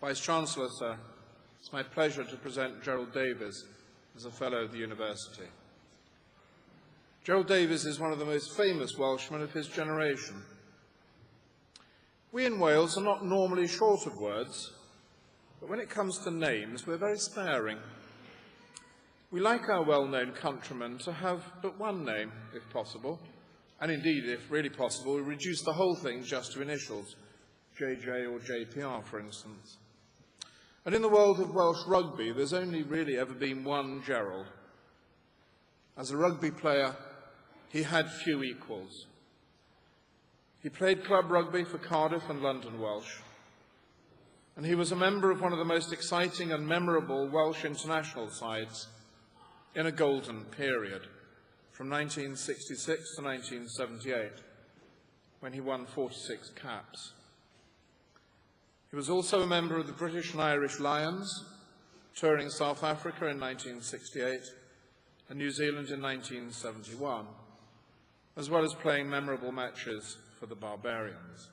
Vice-Chancellor, sir, it's my pleasure to present Gerald Davies as a Fellow of the University. Gerald Davies is one of the most famous Welshmen of his generation. We in Wales are not normally short of words, but when it comes to names, we're very sparing. We like our well-known countrymen to have but one name, if possible, and indeed, if really possible, we reduce the whole thing just to initials, JJ or JPR, for instance. And in the world of Welsh rugby, there's only really ever been one Gerald. As a rugby player, he had few equals. He played club rugby for Cardiff and London Welsh, and he was a member of one of the most exciting and memorable Welsh international sides in a golden period, from 1966 to 1978, when he won 46 caps. He was also a member of the British and Irish Lions, touring South Africa in 1968 and New Zealand in 1971, as well as playing memorable matches for the Barbarians.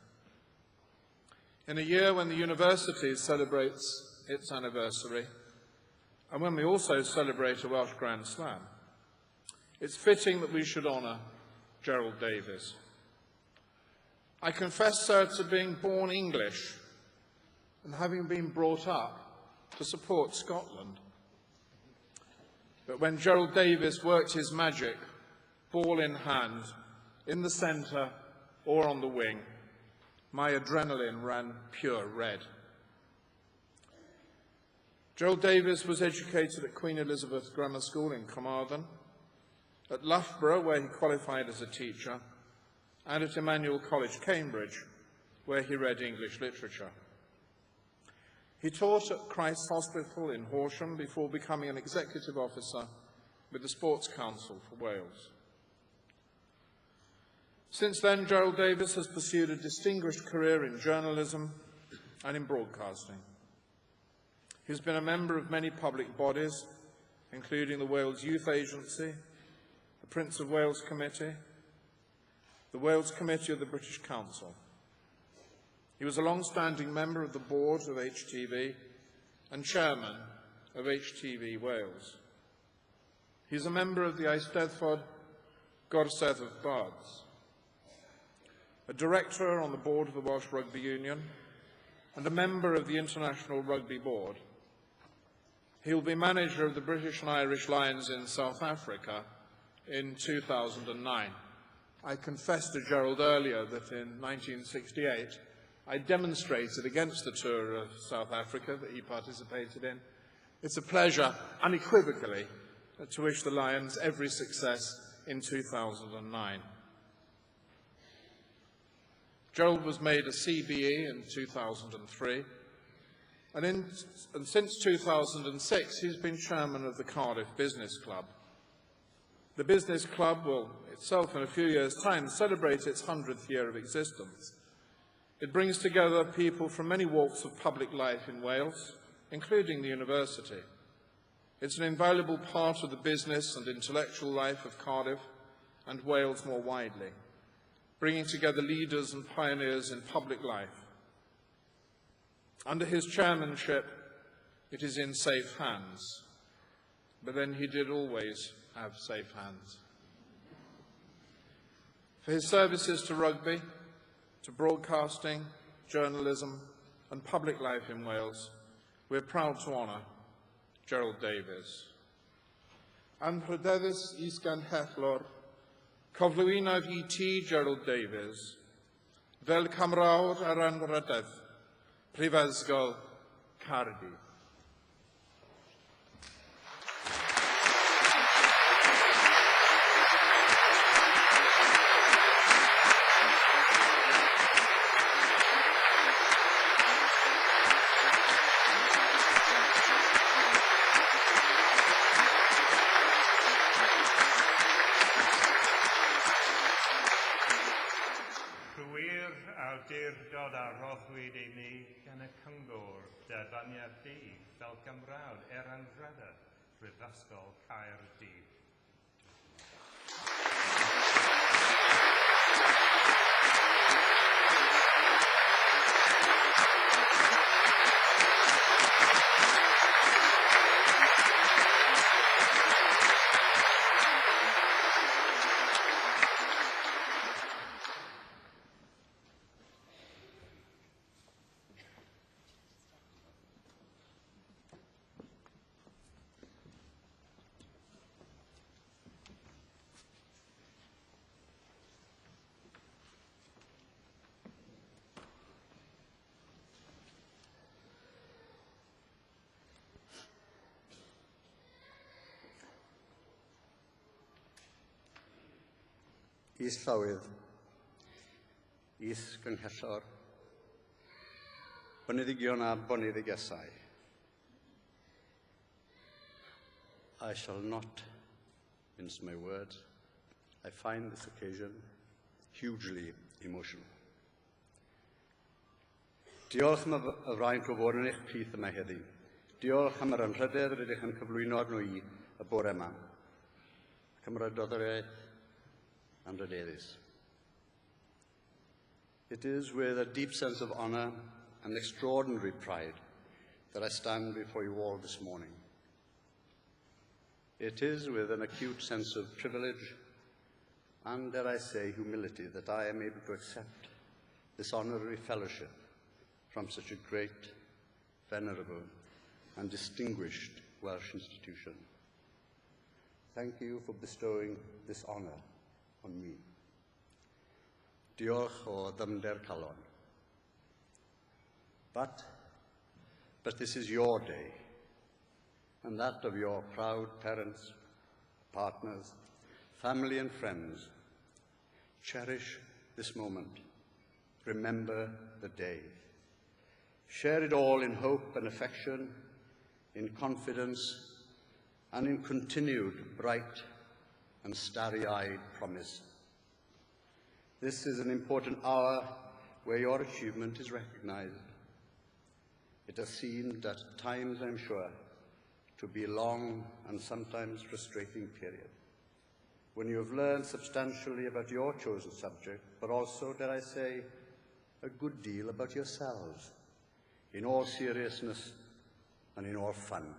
In a year when the university celebrates its anniversary, and when we also celebrate a Welsh Grand Slam, it's fitting that we should honour Gerald Davies. I confess, sir, to being born English and having been brought up to support Scotland. But when Gerald Davies worked his magic, ball in hand, in the centre or on the wing, my adrenaline ran pure red. Gerald Davies was educated at Queen Elizabeth Grammar School in Carmarthen, at Loughborough, where he qualified as a teacher, and at Emmanuel College, Cambridge, where he read English literature. He taught at Christ's Hospital in Horsham before becoming an executive officer with the Sports Council for Wales. Since then, Gerald Davies has pursued a distinguished career in journalism and in broadcasting. He's been a member of many public bodies, including the Wales Youth Agency, the Prince of Wales Committee, the Wales Committee of the British Council. He was a long-standing member of the board of HTV and chairman of HTV Wales. He's a member of the Eisteddfod Gorsedd of Bards, a director on the board of the Welsh Rugby Union, and a member of the International Rugby Board. He will be manager of the British and Irish Lions in South Africa in 2009. I confessed to Gerald earlier that in 1968 I demonstrated against the tour of South Africa that he participated in. It's a pleasure, unequivocally, to wish the Lions every success in 2009. Gerald was made a CBE in 2003, and since 2006 he's been chairman of the Cardiff Business Club. The Business Club will itself, in a few years' time, celebrate its 100th year of existence. It brings together people from many walks of public life in Wales, including the university. It's an invaluable part of the business and intellectual life of Cardiff and Wales more widely, bringing together leaders and pioneers in public life. Under his chairmanship, it is in safe hands, but then he did always have safe hands. For his services to rugby, to broadcasting, journalism and public life in Wales, we're proud to honour Gerald Davies. Yn Rhydeddus is gan Hechlor, coflwynaf I ti, Gerald Davies, fel camrawr ar anrhydedd, Prifysgol Cardiff.
Awdurdod a roddwyd i ni gan y cyngor defaniad di fel gymrawd anrhydedd Prifysgol Caerdydd.
Is Llywydd. is-gynghellor, boneddigion a boneddigesau. I shall not mince my words. I find this occasion hugely emotional. Diolch am y fraint o fod yn eich plith yma heddi. Diolch am yr anrhydedd rydych yn cyflwyno arno i y bore yma. Cymrydodderaeth anrydeddus. It is with a deep sense of honour and extraordinary pride that I stand before you all this morning. It is with an acute sense of privilege and, dare I say, humility that I am able to accept this honorary fellowship from such a great, venerable and distinguished Welsh institution. Thank you for bestowing this honour on me. Diolch o ddyfnder calon. But this is your day, and that of your proud parents, partners, family and friends. Cherish this moment. Remember the day. Share it all in hope and affection, in confidence, and in continued bright and starry-eyed promise. This is an important hour where your achievement is recognized. It has seemed at times, I'm sure, to be a long and sometimes frustrating period, when you have learned substantially about your chosen subject, but also, dare I say, a good deal about yourselves, in all seriousness and in all fun.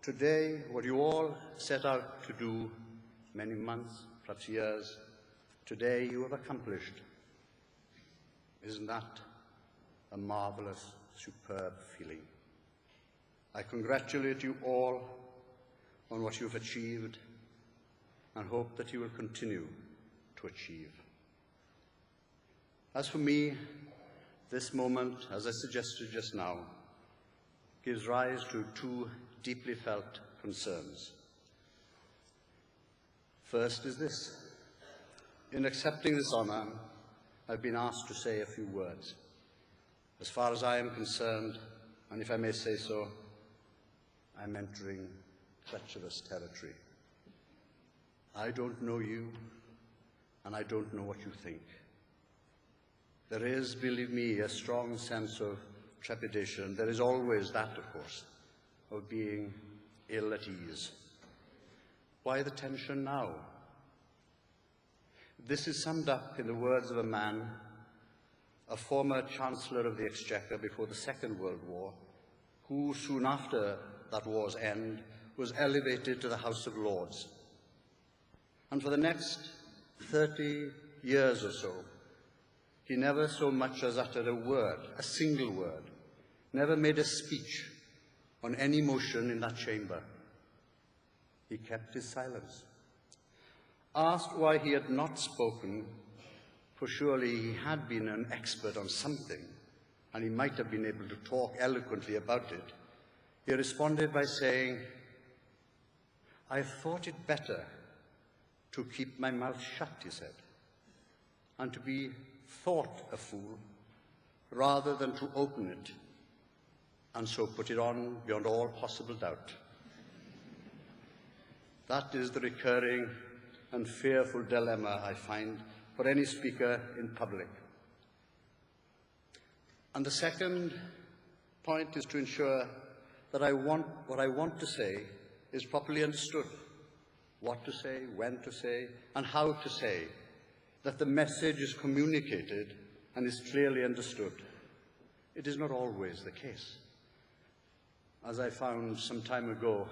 Today, what you all set out to do many months, perhaps years, today you have accomplished. Isn't that a marvelous, superb feeling? I congratulate you all on what you've achieved and hope that you will continue to achieve. As for me, this moment, as I suggested just now, gives rise to two deeply felt concerns. First is this. In accepting this honour, I've been asked to say a few words. As far as I am concerned, and if I may say so, I'm entering treacherous territory. I don't know you, and I don't know what you think. There is, believe me, a strong sense of trepidation. There is always that, of course, of being ill at ease. Why the tension now? This is summed up in the words of a man, a former Chancellor of the Exchequer before the Second World War, who soon after that war's end was elevated to the House of Lords. And for the next 30 years or so, he never so much as uttered a word, a single word, never made a speech on any motion in that chamber. He kept his silence. Asked why he had not spoken, for surely he had been an expert on something, and he might have been able to talk eloquently about it, he responded by saying, "I thought it better to keep my mouth shut," he said, "and to be thought a fool rather than to open it, and so put it on beyond all possible doubt." That is the recurring and fearful dilemma I find for any speaker in public. And the second point is to ensure that what I want to say is properly understood. What to say, when to say, and how to say, that the message is communicated and is clearly understood. It is not always the case. As I found some time ago,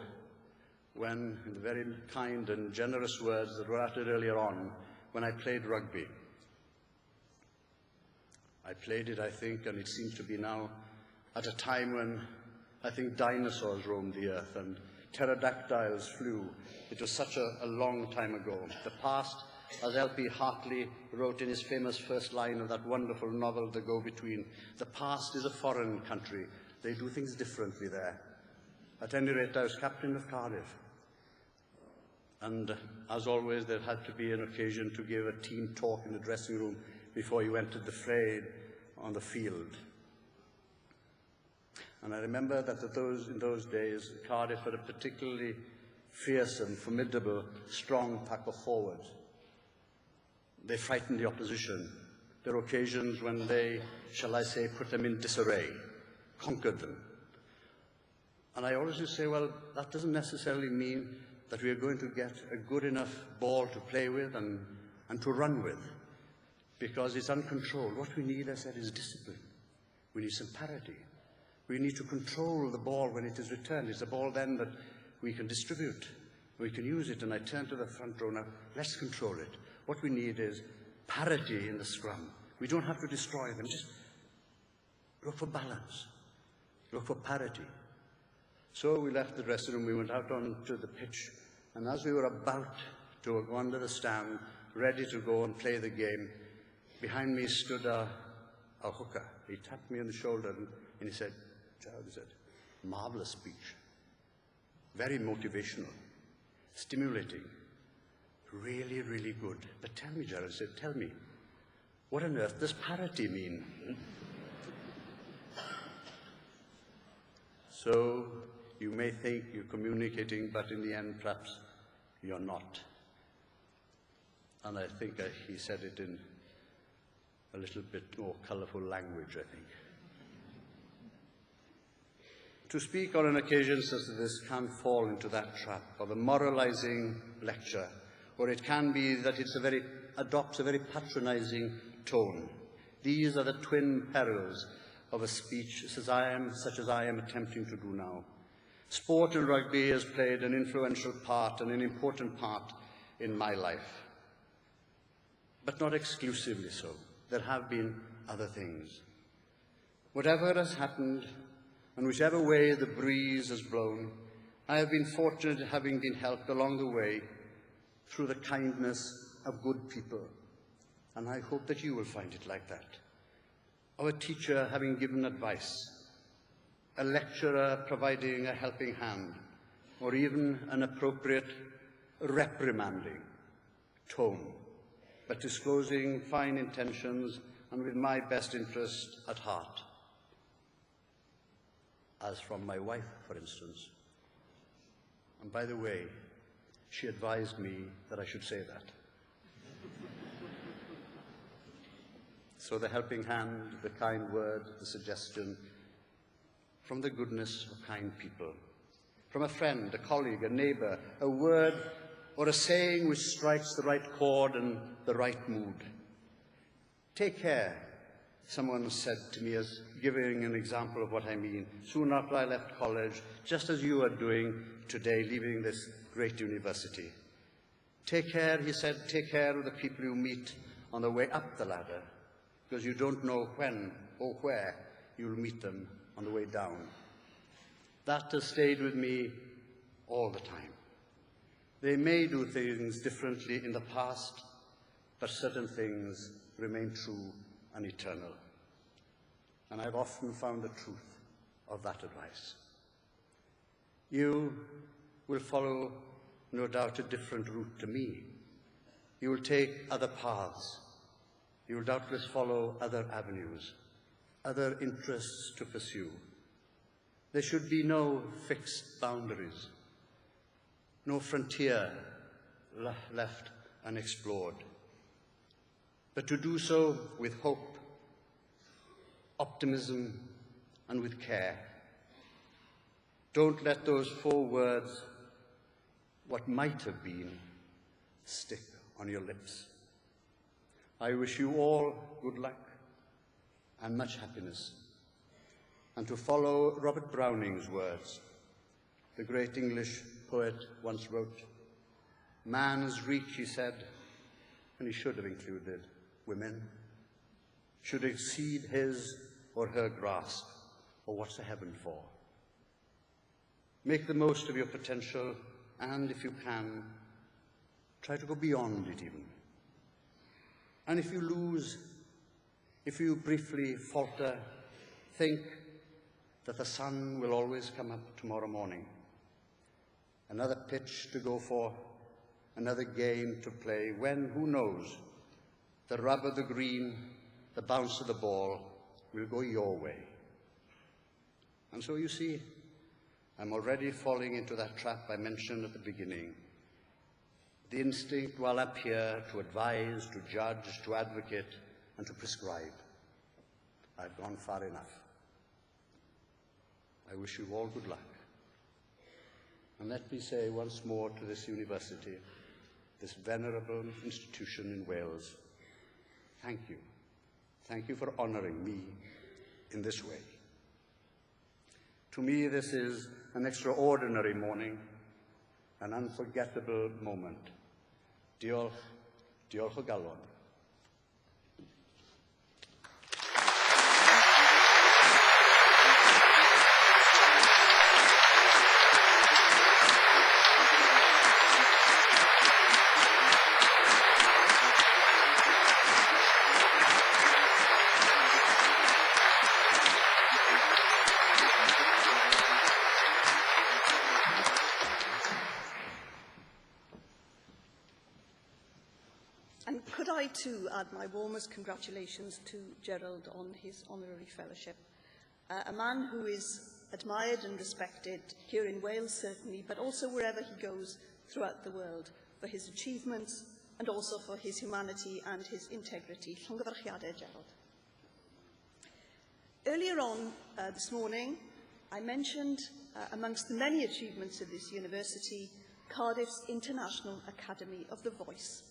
when, in the very kind and generous words that were uttered earlier on, when I played rugby. I played it, I think, and it seems to be now, at a time when I think dinosaurs roamed the earth and pterodactyls flew. It was such a long time ago. The past, as L.P. Hartley wrote in his famous first line of that wonderful novel, The Go-Between, the past is a foreign country. They do things differently there. At any rate, I was captain of Cardiff. And as always, there had to be an occasion to give a team talk in the dressing room before you entered the fray on the field. And I remember that in those days, Cardiff had a particularly fearsome, formidable, strong pack of forwards. They frightened the opposition. There were occasions when they, shall I say, put them in disarray, conquered them. And I always used to say, well, that doesn't necessarily mean that we are going to get a good enough ball to play with and to run with, because it's uncontrolled. What we need, I said, is discipline. We need some parity. We need to control the ball when it is returned. It's a ball then that we can distribute. We can use it. And I turn to the front row now, let's control it. What we need is parity in the scrum. We don't have to destroy them. Just look for balance. Look for parity. So we left the dressing room. We went out onto the pitch. And as we were about to go under the stand, ready to go and play the game, behind me stood a hooker. He tapped me on the shoulder and he said, Gerald, he said, marvellous speech. Very motivational. Stimulating. Really, really good. But tell me, Gerald, he said, tell me, what on earth does parity mean? So you may think you're communicating, but in the end, perhaps you're not. And I think he said it in a little bit more colourful language, I think. To speak on an occasion such as this can fall into that trap of a moralising lecture, or it can be that it adopts a very patronising tone. These are the twin perils of a speech such as I am attempting to do now. Sport and rugby has played an influential part and an important part in my life, but not exclusively so. There have been other things. Whatever has happened, and whichever way the breeze has blown, I have been fortunate in having been helped along the way through the kindness of good people, and I hope that you will find it like that. Of a teacher having given advice, a lecturer providing a helping hand, or even an appropriate reprimanding tone, but disclosing fine intentions and with my best interest at heart. As from my wife, for instance. And by the way, she advised me that I should say that. So the helping hand, the kind word, the suggestion, from the goodness of kind people, from a friend, a colleague, a neighbour, a word or a saying which strikes the right chord and the right mood. Take care, someone said to me, as giving an example of what I mean, soon after I left college, just as you are doing today, leaving this great university. Take care, he said, take care of the people you meet on the way up the ladder, because you don't know when or where you'll meet them on the way down. That has stayed with me all the time. They may do things differently in the past, but certain things remain true and eternal. And I've often found the truth of that advice. You will follow, no doubt, a different route to me. You will take other paths. You will doubtless follow other avenues, other interests to pursue. There should be no fixed boundaries, no frontier left unexplored, but to do so with hope, optimism, and with care. Don't let those 4 words, what might have been, stick on your lips. I wish you all good luck and much happiness. And to follow Robert Browning's words, the great English poet once wrote, man's reach, he said, and he should have included women, should exceed his or her grasp, or what's the heaven for? Make the most of your potential, and if you can, try to go beyond it even. And if you lose, if you briefly falter, think that the sun will always come up tomorrow morning. Another pitch to go for, another game to play when, who knows, the rub of the green, the bounce of the ball will go your way. And so you see, I'm already falling into that trap I mentioned at the beginning. The instinct while up here to advise, to judge, to advocate, and to prescribe. I've gone far enough. I wish you all good luck. And let me say once more to this university, this venerable institution in Wales, thank you. Thank you for honouring me in this way. To me, this is an extraordinary morning, an unforgettable moment. Diolch o galon.
And could I too add my warmest congratulations to Gerald on his honorary fellowship. A man who is admired and respected here in Wales certainly, but also wherever he goes throughout the world for his achievements and also for his humanity and his integrity. Llongyfarchiadau, Gerald. Earlier on this morning, I mentioned amongst the many achievements of this university, Cardiff's International Academy of the Voice.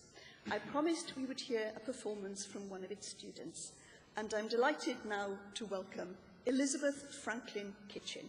I promised we would hear a performance from one of its students, and I'm delighted now to welcome Elizabeth Franklin Kitchen.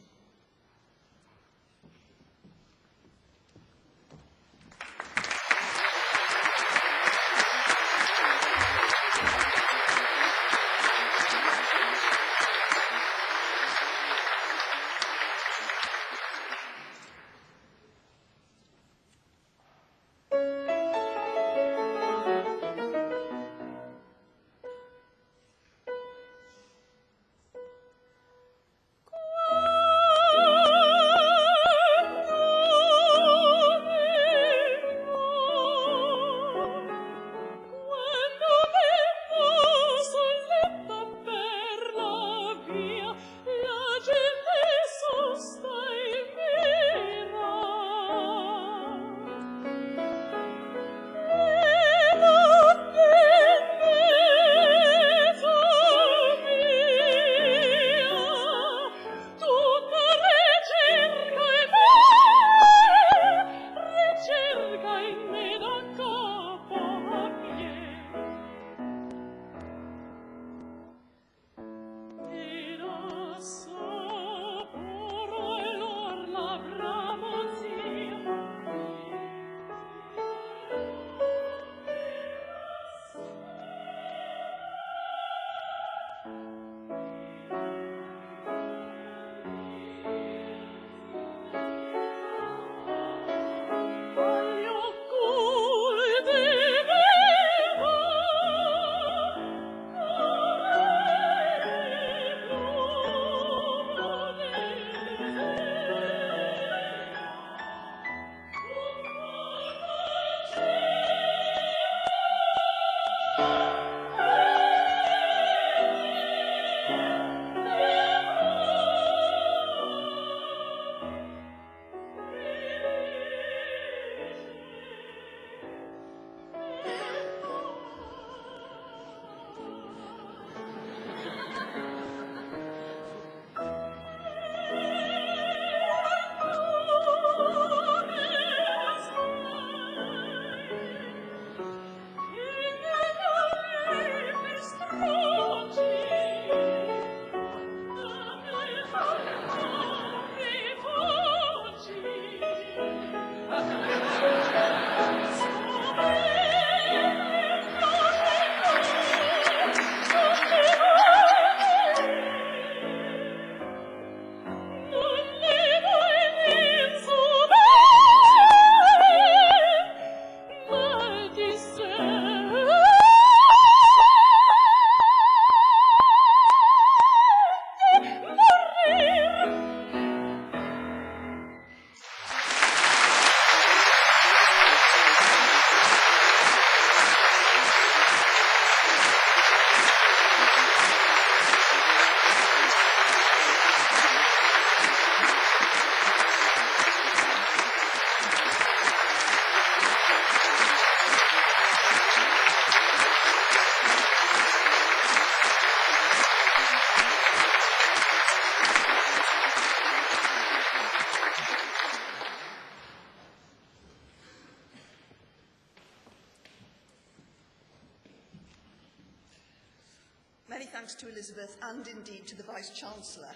Many thanks to Elizabeth and indeed to the Vice-Chancellor.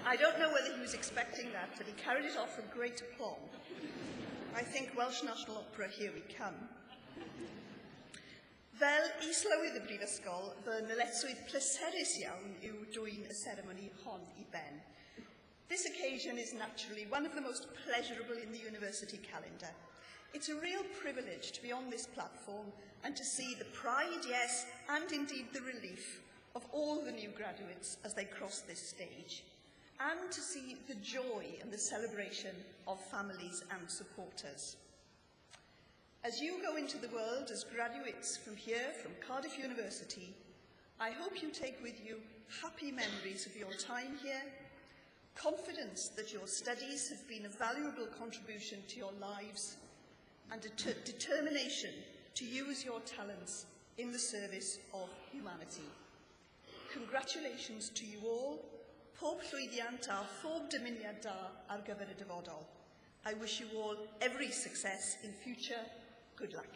I don't know whether he was expecting that, but he carried it off with great aplomb. I think Welsh National Opera, here we come. Fel islywydd y Brifysgol, fy nyletswydd pleserus iawn yw dwyn y seremoni hon I ben. This occasion is naturally one of the most pleasurable in the university calendar. It's a real privilege to be on this platform and to see the pride, yes, and indeed the relief of all the new graduates as they cross this stage, and to see the joy and the celebration of families and supporters. As you go into the world as graduates from here, from Cardiff University, I hope you take with you happy memories of your time here, confidence that your studies have been a valuable contribution to your lives, and a determination to use your talents in the service of humanity. Congratulations to you all. Pob llwyddiant a phob dymuniad da ar gyfer y dyfodol. I wish you all every success in future. Good luck.